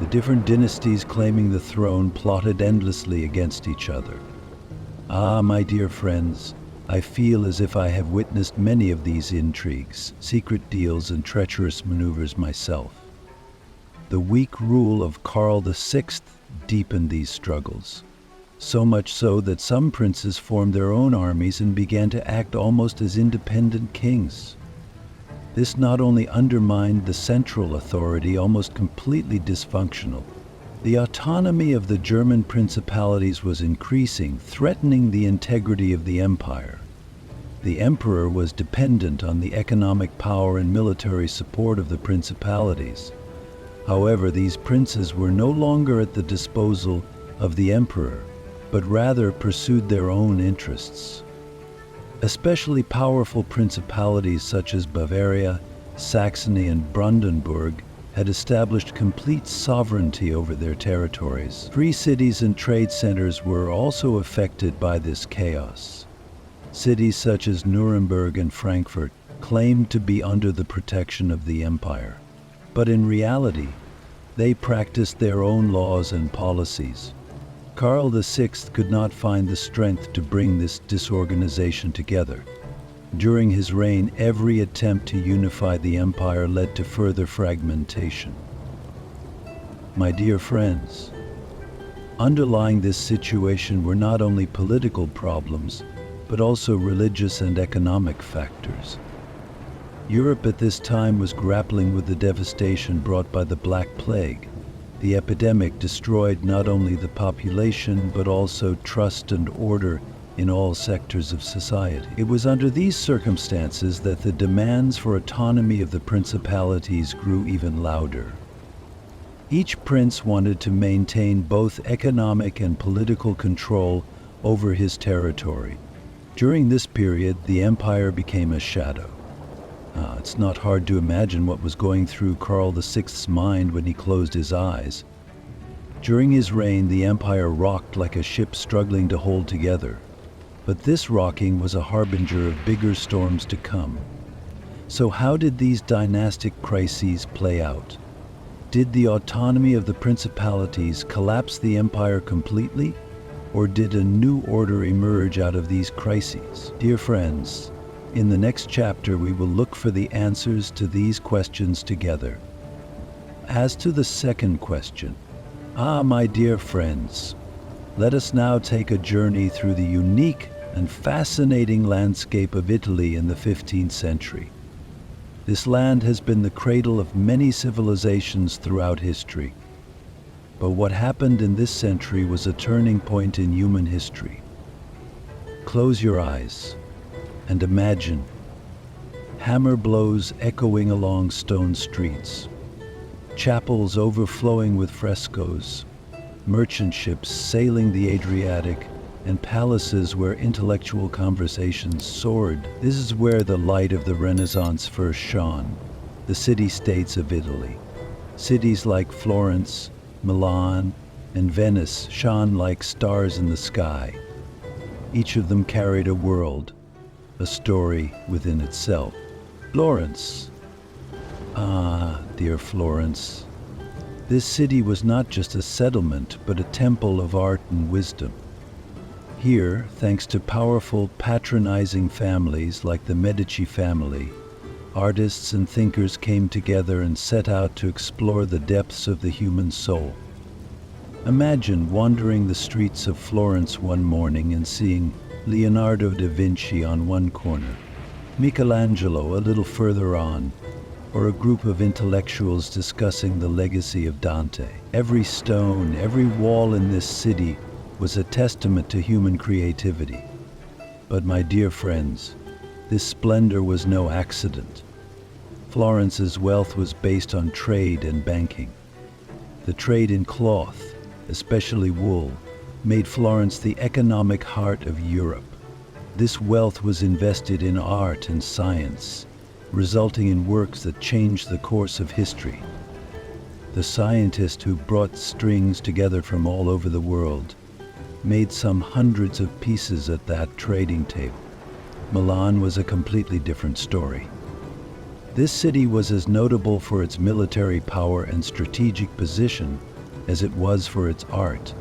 The different dynasties claiming the throne plotted endlessly against each other. My dear friends, I feel as if I have witnessed many of these intrigues, secret deals, and treacherous maneuvers myself. The weak rule of Karl VI deepened these struggles, so much so that some princes formed their own armies and began to act almost as independent kings. This not only undermined the central authority, almost completely dysfunctional. The autonomy of the German principalities was increasing, threatening the integrity of the empire. The emperor was dependent on the economic power and military support of the principalities. However, these princes were no longer at the disposal of the emperor, but rather pursued their own interests. Especially powerful principalities such as Bavaria, Saxony, and Brandenburg had established complete sovereignty over their territories. Free cities and trade centers were also affected by this chaos. Cities such as Nuremberg and Frankfurt claimed to be under the protection of the empire. But in reality, they practiced their own laws and policies. Karl VI could not find the strength to bring this disorganization together. During his reign, every attempt to unify the empire led to further fragmentation. My dear friends, underlying this situation were not only political problems, but also religious and economic factors. Europe at this time was grappling with the devastation brought by the Black Plague. The epidemic destroyed not only the population, but also trust and order in all sectors of society. It was under these circumstances that the demands for autonomy of the principalities grew even louder. Each prince wanted to maintain both economic and political control over his territory. During this period, the empire became a shadow. It's not hard to imagine what was going through Karl VI's mind when he closed his eyes. During his reign, the empire rocked like a ship struggling to hold together. But this rocking was a harbinger of bigger storms to come. So how did these dynastic crises play out? Did the autonomy of the principalities collapse the empire completely? Or did a new order emerge out of these crises? Dear friends, in the next chapter we will look for the answers to these questions together. As to the second question, my dear friends, let us now take a journey through the unique and fascinating landscape of Italy in the 15th century. This land has been the cradle of many civilizations throughout history. But what happened in this century was a turning point in human history. Close your eyes and imagine hammer blows echoing along stone streets, chapels overflowing with frescoes, merchant ships sailing the Adriatic, and palaces where intellectual conversations soared. This is where the light of the Renaissance first shone, the city-states of Italy. Cities like Florence, Milan, and Venice shone like stars in the sky. Each of them carried a world, a story within itself. Florence. Dear Florence. This city was not just a settlement, but a temple of art and wisdom. Here, thanks to powerful, patronizing families like the Medici family, artists and thinkers came together and set out to explore the depths of the human soul. Imagine wandering the streets of Florence one morning and seeing Leonardo da Vinci on one corner, Michelangelo a little further on, or a group of intellectuals discussing the legacy of Dante. Every stone, every wall in this city was a testament to human creativity. But my dear friends, this splendor was no accident. Florence's wealth was based on trade and banking. The trade in cloth, especially wool, made Florence the economic heart of Europe. This wealth was invested in art and science, resulting in works that changed the course of history. The scientist who brought strings together from all over the world made some hundreds of pieces at that trading table. Milan was a completely different story. This city was as notable for its military power and strategic position as it was for its art.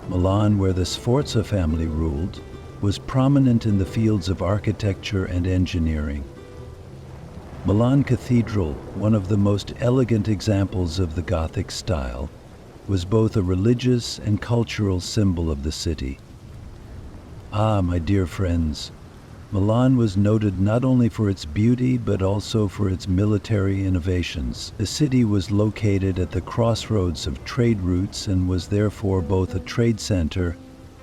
Milan, where the Sforza family ruled, was prominent in the fields of architecture and engineering. Milan Cathedral, one of the most elegant examples of the Gothic style, was both a religious and cultural symbol of the city. My dear friends, Milan was noted not only for its beauty but also for its military innovations. The city was located at the crossroads of trade routes and was therefore both a trade center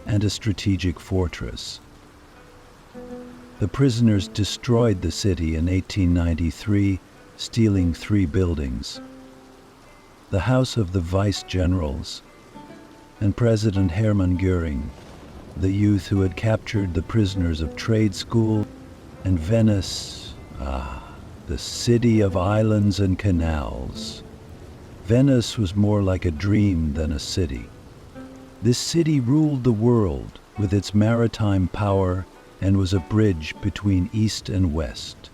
and a strategic fortress. The prisoners destroyed the city in 1893, stealing 3 buildings. The house of the vice-generals, and President Hermann Göring, the youth who had captured the prisoners of trade school, and Venice, the city of islands and canals. Venice was more like a dream than a city. This city ruled the world with its maritime power and was a bridge between East and West.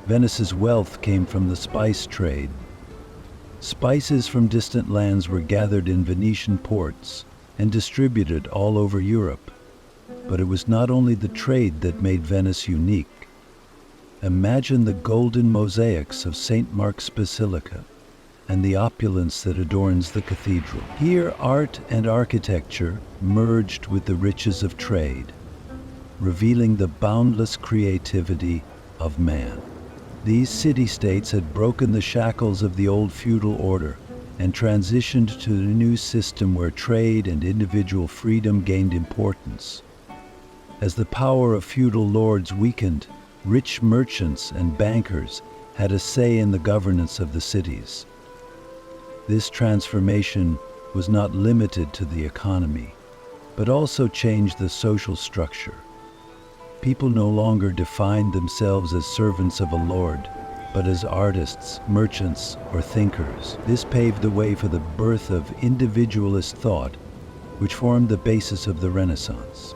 Venice's wealth came from the spice trade. Spices from distant lands were gathered in Venetian ports and distributed all over Europe. But it was not only the trade that made Venice unique. Imagine the golden mosaics of St. Mark's Basilica and the opulence that adorns the cathedral. Here, art and architecture merged with the riches of trade, revealing the boundless creativity of man. These city-states had broken the shackles of the old feudal order and transitioned to the new system where trade and individual freedom gained importance. As the power of feudal lords weakened, rich merchants and bankers had a say in the governance of the cities. This transformation was not limited to the economy, but also changed the social structure. People no longer defined themselves as servants of a lord, but as artists, merchants, or thinkers. This paved the way for the birth of individualist thought, which formed the basis of the Renaissance.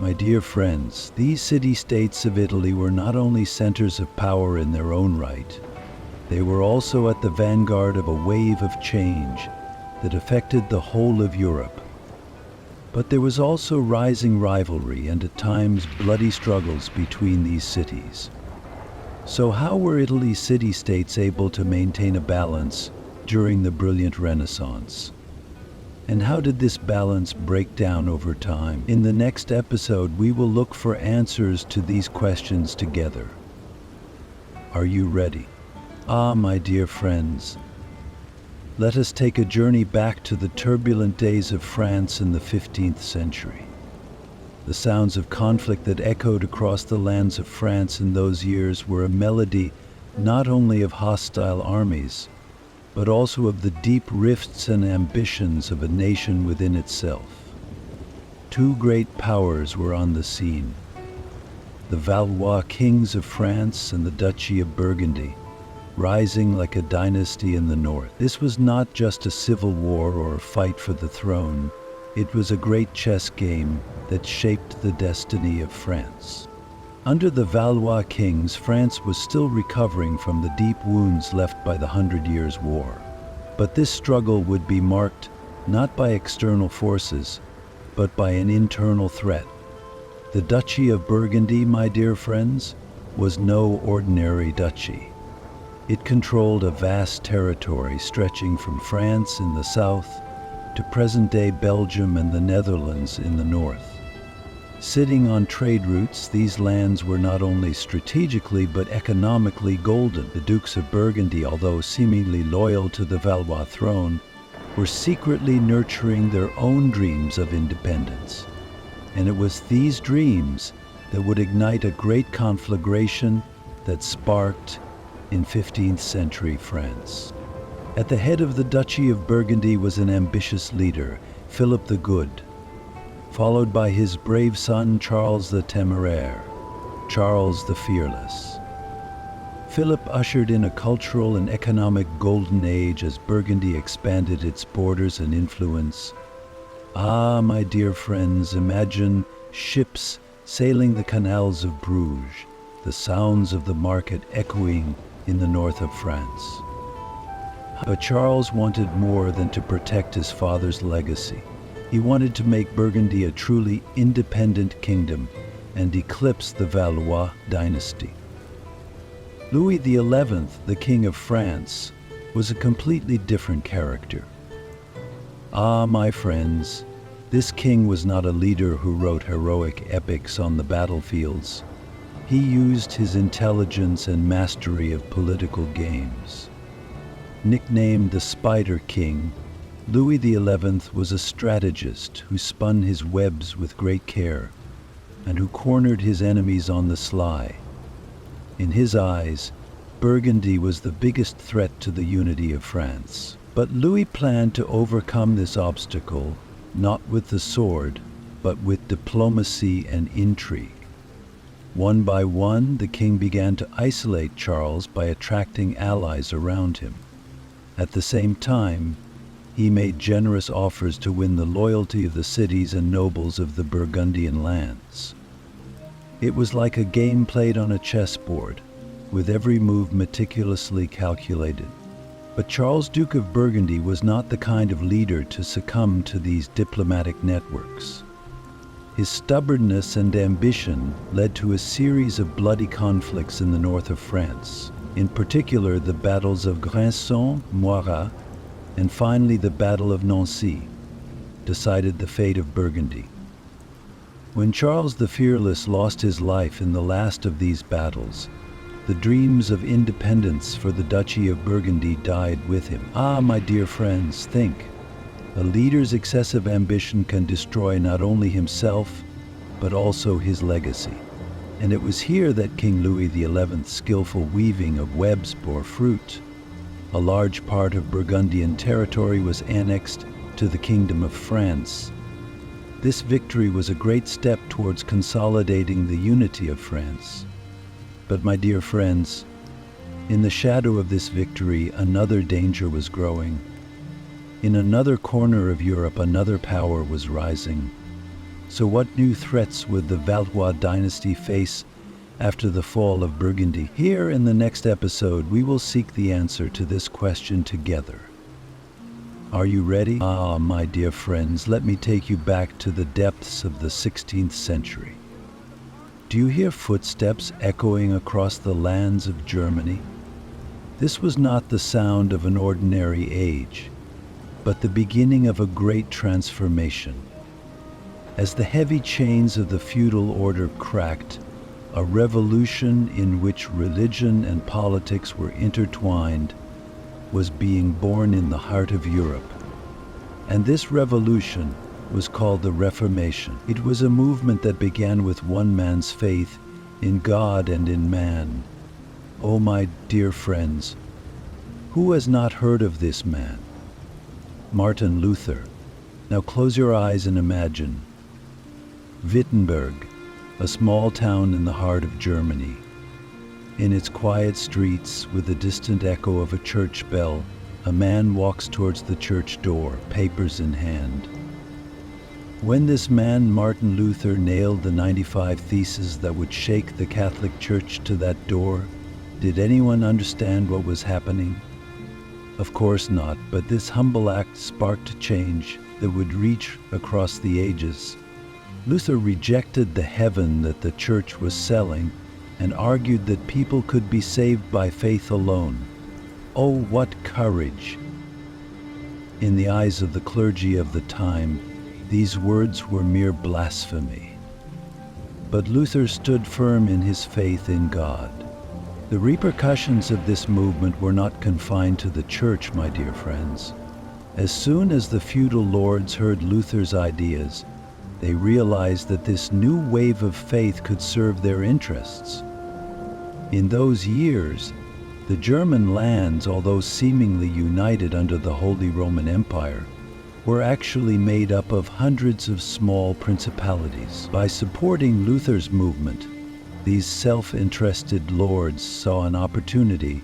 My dear friends, these city-states of Italy were not only centers of power in their own right, they were also at the vanguard of a wave of change that affected the whole of Europe. But there was also rising rivalry and at times bloody struggles between these cities. So how were Italy's city-states able to maintain a balance during the brilliant Renaissance? And how did this balance break down over time? In the next episode, we will look for answers to these questions together. Are you ready? My dear friends, let us take a journey back to the turbulent days of France in the 15th century. The sounds of conflict that echoed across the lands of France in those years were a melody not only of hostile armies, but also of the deep rifts and ambitions of a nation within itself. Two great powers were on the scene: the Valois kings of France and the Duchy of Burgundy, rising like a dynasty in the north. This was not just a civil war or a fight for the throne. It was a great chess game that shaped the destiny of France. Under the Valois kings, France was still recovering from the deep wounds left by the 100 Years' War. But this struggle would be marked not by external forces, but by an internal threat. The Duchy of Burgundy, my dear friends, was no ordinary duchy. It controlled a vast territory stretching from France in the south to present-day Belgium and the Netherlands in the north. Sitting on trade routes, these lands were not only strategically but economically golden. The Dukes of Burgundy, although seemingly loyal to the Valois throne, were secretly nurturing their own dreams of independence. And it was these dreams that would ignite a great conflagration that sparked in 15th century France. At the head of the Duchy of Burgundy was an ambitious leader, Philip the Good, followed by his brave son Charles the Temeraire, Charles the Fearless. Philip ushered in a cultural and economic golden age as Burgundy expanded its borders and influence. My dear friends, imagine ships sailing the canals of Bruges, the sounds of the market echoing in the north of France. But Charles wanted more than to protect his father's legacy. He wanted to make Burgundy a truly independent kingdom and eclipse the Valois dynasty. Louis XI, the King of France, was a completely different character. My friends, this king was not a leader who wrote heroic epics on the battlefields. He used his intelligence and mastery of political games. Nicknamed the Spider King, Louis XI was a strategist who spun his webs with great care and who cornered his enemies on the sly. In his eyes, Burgundy was the biggest threat to the unity of France. But Louis planned to overcome this obstacle not with the sword, but with diplomacy and intrigue. One by one, the king began to isolate Charles by attracting allies around him. At the same time, he made generous offers to win the loyalty of the cities and nobles of the Burgundian lands. It was like a game played on a chessboard, with every move meticulously calculated. But Charles, Duke of Burgundy, was not the kind of leader to succumb to these diplomatic networks. His stubbornness and ambition led to a series of bloody conflicts in the north of France. In particular, the battles of Granson, Moira, and finally the Battle of Nancy decided the fate of Burgundy. When Charles the Fearless lost his life in the last of these battles, the dreams of independence for the Duchy of Burgundy died with him. My dear friends, think. A leader's excessive ambition can destroy not only himself, but also his legacy. And it was here that King Louis XI's skillful weaving of webs bore fruit. A large part of Burgundian territory was annexed to the Kingdom of France. This victory was a great step towards consolidating the unity of France. But my dear friends, In the shadow of this victory, another danger was growing. In another corner of Europe, another power was rising. So what new threats would the Valois dynasty face after the fall of Burgundy? Here in the next episode, we will seek the answer to this question together. Are you ready? Ah, my dear friends, let me take you back to the depths of the 16th century. Do you hear footsteps echoing across the lands of Germany? This was not the sound of an ordinary age, but the beginning of a great transformation. As the heavy chains of the feudal order cracked, a revolution in which religion and politics were intertwined was being born in the heart of Europe. And this revolution was called the Reformation. It was a movement that began with one man's faith in God and in man. Oh, my dear friends, who has not heard of this man? Martin Luther. Now close your eyes and imagine. Wittenberg, a small town in the heart of Germany. In its quiet streets, with the distant echo of a church bell, a man walks towards the church door, papers in hand. When this man, Martin Luther, nailed the 95 Theses that would shake the Catholic Church to that door, did anyone understand what was happening? Of course not, but this humble act sparked change that would reach across the ages. Luther rejected the heaven that the Church was selling and argued that people could be saved by faith alone. Oh, what courage! In the eyes of the clergy of the time, these words were mere blasphemy. But Luther stood firm in his faith in God. The repercussions of this movement were not confined to the Church, my dear friends. As soon as the feudal lords heard Luther's ideas, they realized that this new wave of faith could serve their interests. In those years, the German lands, although seemingly united under the Holy Roman Empire, were actually made up of hundreds of small principalities. By supporting Luther's movement, these self-interested lords saw an opportunity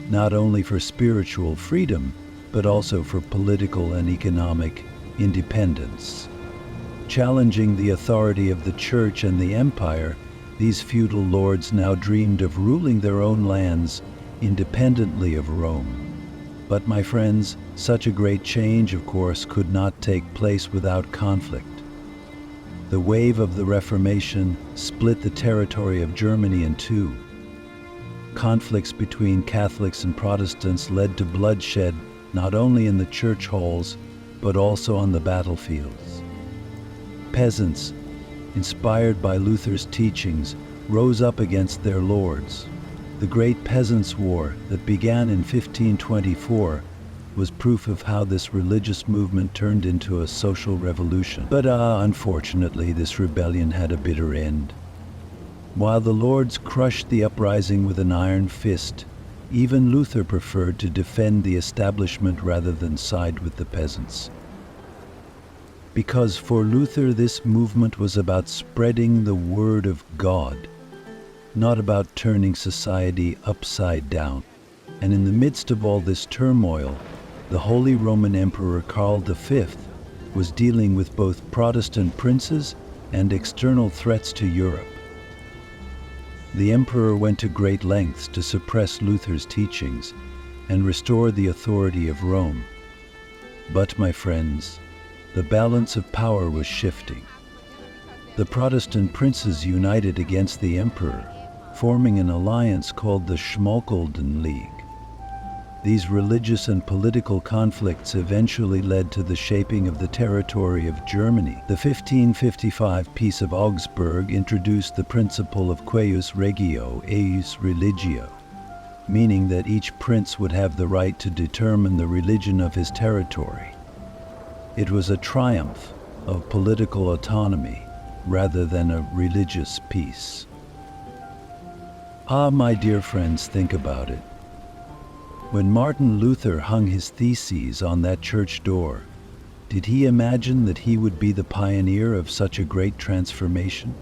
not only for spiritual freedom, but also for political and economic independence. Challenging the authority of the Church and the Empire, these feudal lords now dreamed of ruling their own lands independently of Rome. But my friends, such a great change, of course, could not take place without conflict. The wave of the Reformation split the territory of Germany in two. Conflicts between Catholics and Protestants led to bloodshed not only in the church halls, but also on the battlefields. Peasants, inspired by Luther's teachings, rose up against their lords. The Great Peasants' War that began in 1524 was proof of how this religious movement turned into a social revolution. But unfortunately, this rebellion had a bitter end. While the lords crushed the uprising with an iron fist, even Luther preferred to defend the establishment rather than side with the peasants. Because for Luther, this movement was about spreading the word of God, not about turning society upside down. And in the midst of all this turmoil, the Holy Roman Emperor Karl V was dealing with both Protestant princes and external threats to Europe. The emperor went to great lengths to suppress Luther's teachings and restore the authority of Rome. But, my friends, the balance of power was shifting. The Protestant princes united against the emperor, forming an alliance called the Schmalkalden League. These religious and political conflicts eventually led to the shaping of the territory of Germany. The 1555 Peace of Augsburg introduced the principle of cuius regio, eius religio, meaning that each prince would have the right to determine the religion of his territory. It was a triumph of political autonomy rather than a religious peace. Ah, my dear friends, think about it. When Martin Luther hung his theses on that church door, did he imagine that he would be the pioneer of such a great transformation?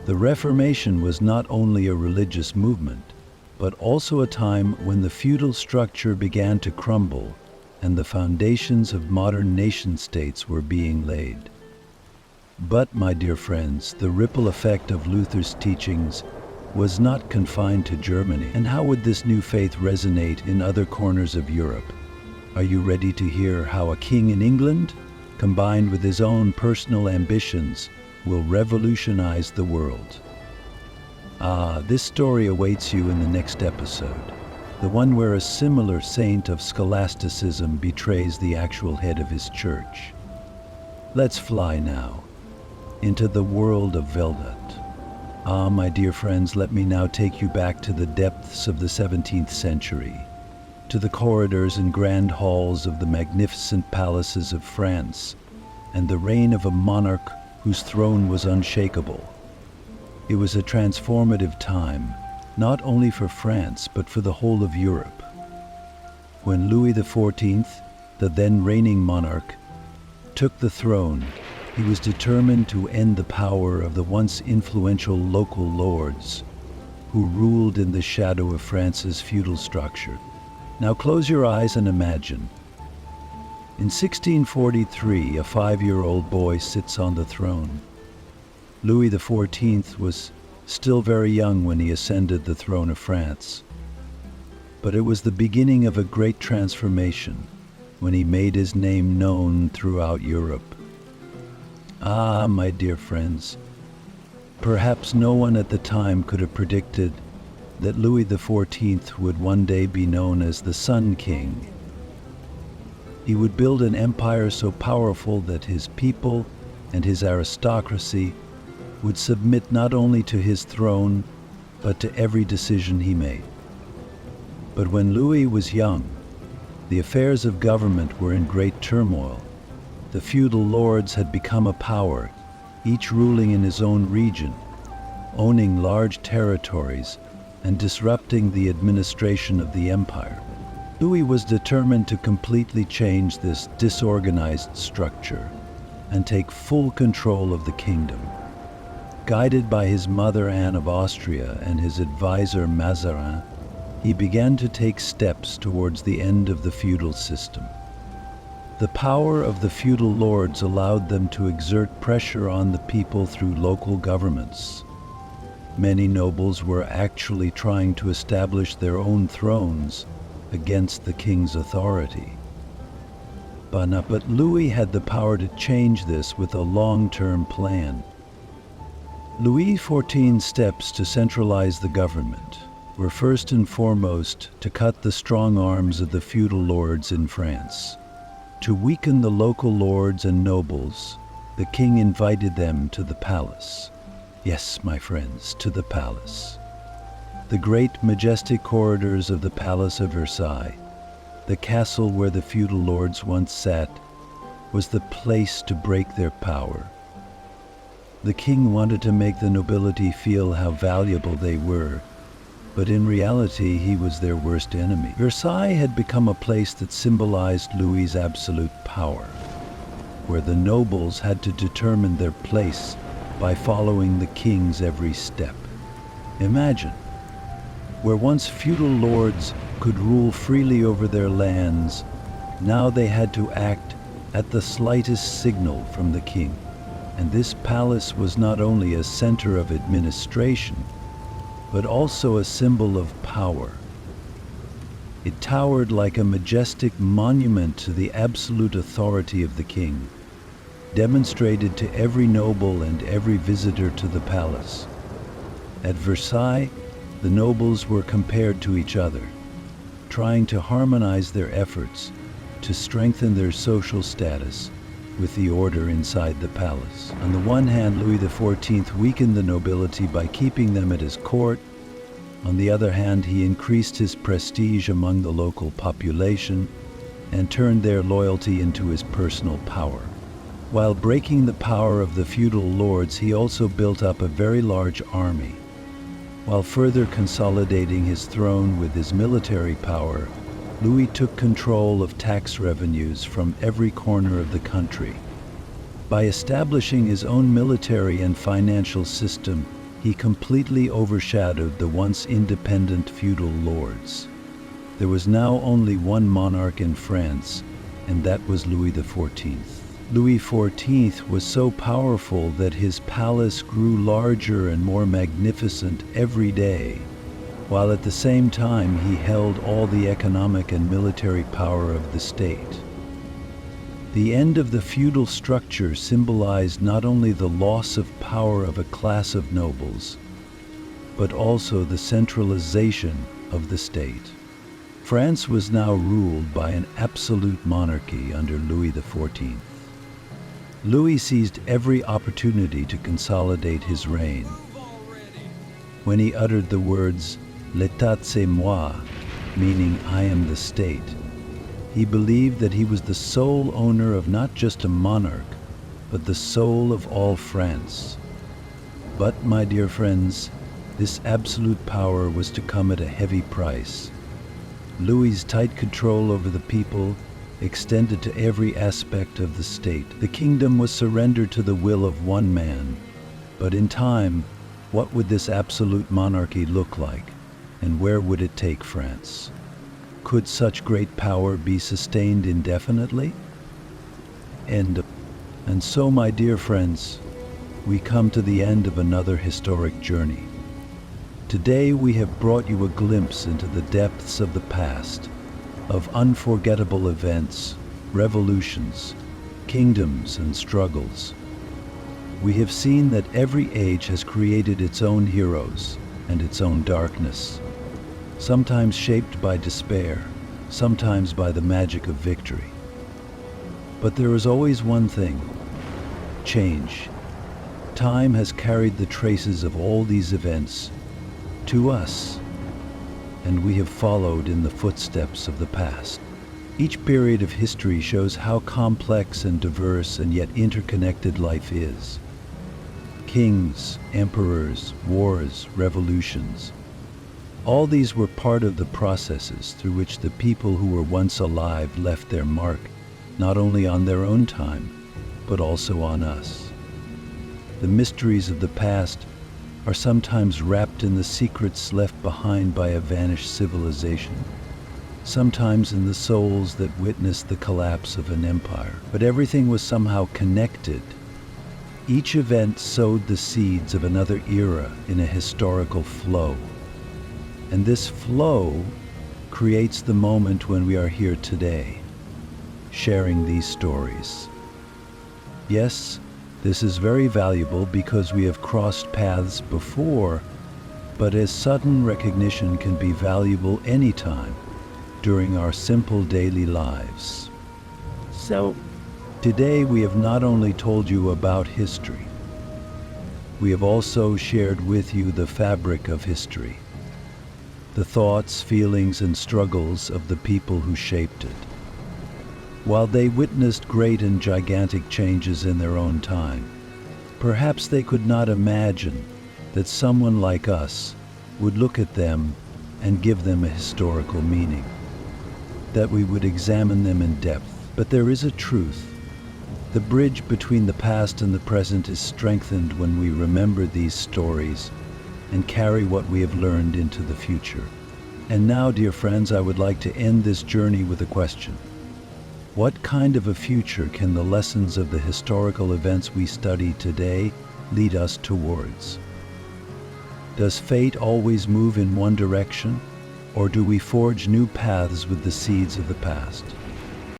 The Reformation was not only a religious movement, but also a time when the feudal structure began to crumble and the foundations of modern nation-states were being laid. But, my dear friends, the ripple effect of Luther's teachings was not confined to Germany. And how would this new faith resonate in other corners of Europe? Are you ready to hear how a king in England, combined with his own personal ambitions, will revolutionize the world? This story awaits you in the next episode, the one where a similar saint of scholasticism betrays the actual head of his church. Let's fly now into the world of velvet. My dear friends, let me now take you back to the depths of the 17th century, to the corridors and grand halls of the magnificent palaces of France, and the reign of a monarch whose throne was unshakable. It was a transformative time, not only for France, but for the whole of Europe. When Louis XIV, the then reigning monarch, took the throne, he was determined to end the power of the once influential local lords who ruled in the shadow of France's feudal structure. Now close your eyes and imagine. In 1643, a 5-year-old boy sits on the throne. Louis XIV was still very young when he ascended the throne of France. But it was the beginning of a great transformation when he made his name known throughout Europe. My dear friends, perhaps no one at the time could have predicted that Louis XIV would one day be known as the Sun King. He would build an empire so powerful that his people and his aristocracy would submit not only to his throne, but to every decision he made. But when Louis was young, the affairs of government were in great turmoil. The feudal lords had become a power, each ruling in his own region, owning large territories and disrupting the administration of the empire. Louis was determined to completely change this disorganized structure and take full control of the kingdom. Guided by his mother Anne of Austria and his advisor Mazarin, he began to take steps towards the end of the feudal system. The power of the feudal lords allowed them to exert pressure on the people through local governments. Many nobles were actually trying to establish their own thrones against the king's authority. But Louis had the power to change this with a long-term plan. Louis XIV's steps to centralize the government were first and foremost to cut the strong arms of the feudal lords in France. To weaken the local lords and nobles, the king invited them to the palace. Yes, my friends, to the palace. The great majestic corridors of the Palace of Versailles, the castle where the feudal lords once sat, was the place to break their power. The king wanted to make the nobility feel how valuable they were, but in reality he was their worst enemy. Versailles had become a place that symbolized Louis's absolute power, where the nobles had to determine their place by following the king's every step. Imagine, where once feudal lords could rule freely over their lands, now they had to act at the slightest signal from the king. And this palace was not only a center of administration, but also a symbol of power. It towered like a majestic monument to the absolute authority of the king, demonstrated to every noble and every visitor to the palace. At Versailles, the nobles were compared to each other, trying to harmonize their efforts to strengthen their social status with the order inside the palace. On the one hand, Louis XIV weakened the nobility by keeping them at his court. On the other hand, he increased his prestige among the local population and turned their loyalty into his personal power. While breaking the power of the feudal lords, he also built up a very large army. While further consolidating his throne with his military power, Louis took control of tax revenues from every corner of the country. By establishing his own military and financial system, he completely overshadowed the once independent feudal lords. There was now only one monarch in France, and that was Louis XIV. Louis XIV was so powerful that his palace grew larger and more magnificent every day, while at the same time he held all the economic and military power of the state. The end of the feudal structure symbolized not only the loss of power of a class of nobles, but also the centralization of the state. France was now ruled by an absolute monarchy under Louis XIV. Louis seized every opportunity to consolidate his reign. When he uttered the words, "L'État c'est moi," meaning "I am the state," he believed that he was the sole owner of not just a monarch, but the soul of all France. But, my dear friends, this absolute power was to come at a heavy price. Louis's tight control over the people extended to every aspect of the state. The kingdom was surrendered to the will of one man. But in time, what would this absolute monarchy look like, and where would it take France? Could such great power be sustained indefinitely? And so, my dear friends, we come to the end of another historic journey. Today we have brought you a glimpse into the depths of the past, of unforgettable events, revolutions, kingdoms, and struggles. We have seen that every age has created its own heroes and its own darkness, sometimes shaped by despair, sometimes by the magic of victory. But there is always one thing: change. Time has carried the traces of all these events to us, and we have followed in the footsteps of the past. Each period of history shows how complex and diverse and yet interconnected life is. Kings, emperors, wars, revolutions. All these were part of the processes through which the people who were once alive left their mark, not only on their own time, but also on us. The mysteries of the past are sometimes wrapped in the secrets left behind by a vanished civilization, sometimes in the souls that witnessed the collapse of an empire. But everything was somehow connected. Each event sowed the seeds of another era in a historical flow. And this flow creates the moment when we are here today, sharing these stories. Yes, this is very valuable because we have crossed paths before, but as sudden recognition can be valuable anytime during our simple daily lives. So, today we have not only told you about history, we have also shared with you the fabric of history, the thoughts, feelings, and struggles of the people who shaped it. While they witnessed great and gigantic changes in their own time, perhaps they could not imagine that someone like us would look at them and give them a historical meaning, that we would examine them in depth. But there is a truth. The bridge between the past and the present is strengthened when we remember these stories and carry what we have learned into the future. And now, dear friends, I would like to end this journey with a question. What kind of a future can the lessons of the historical events we study today lead us towards? Does fate always move in one direction, or do we forge new paths with the seeds of the past?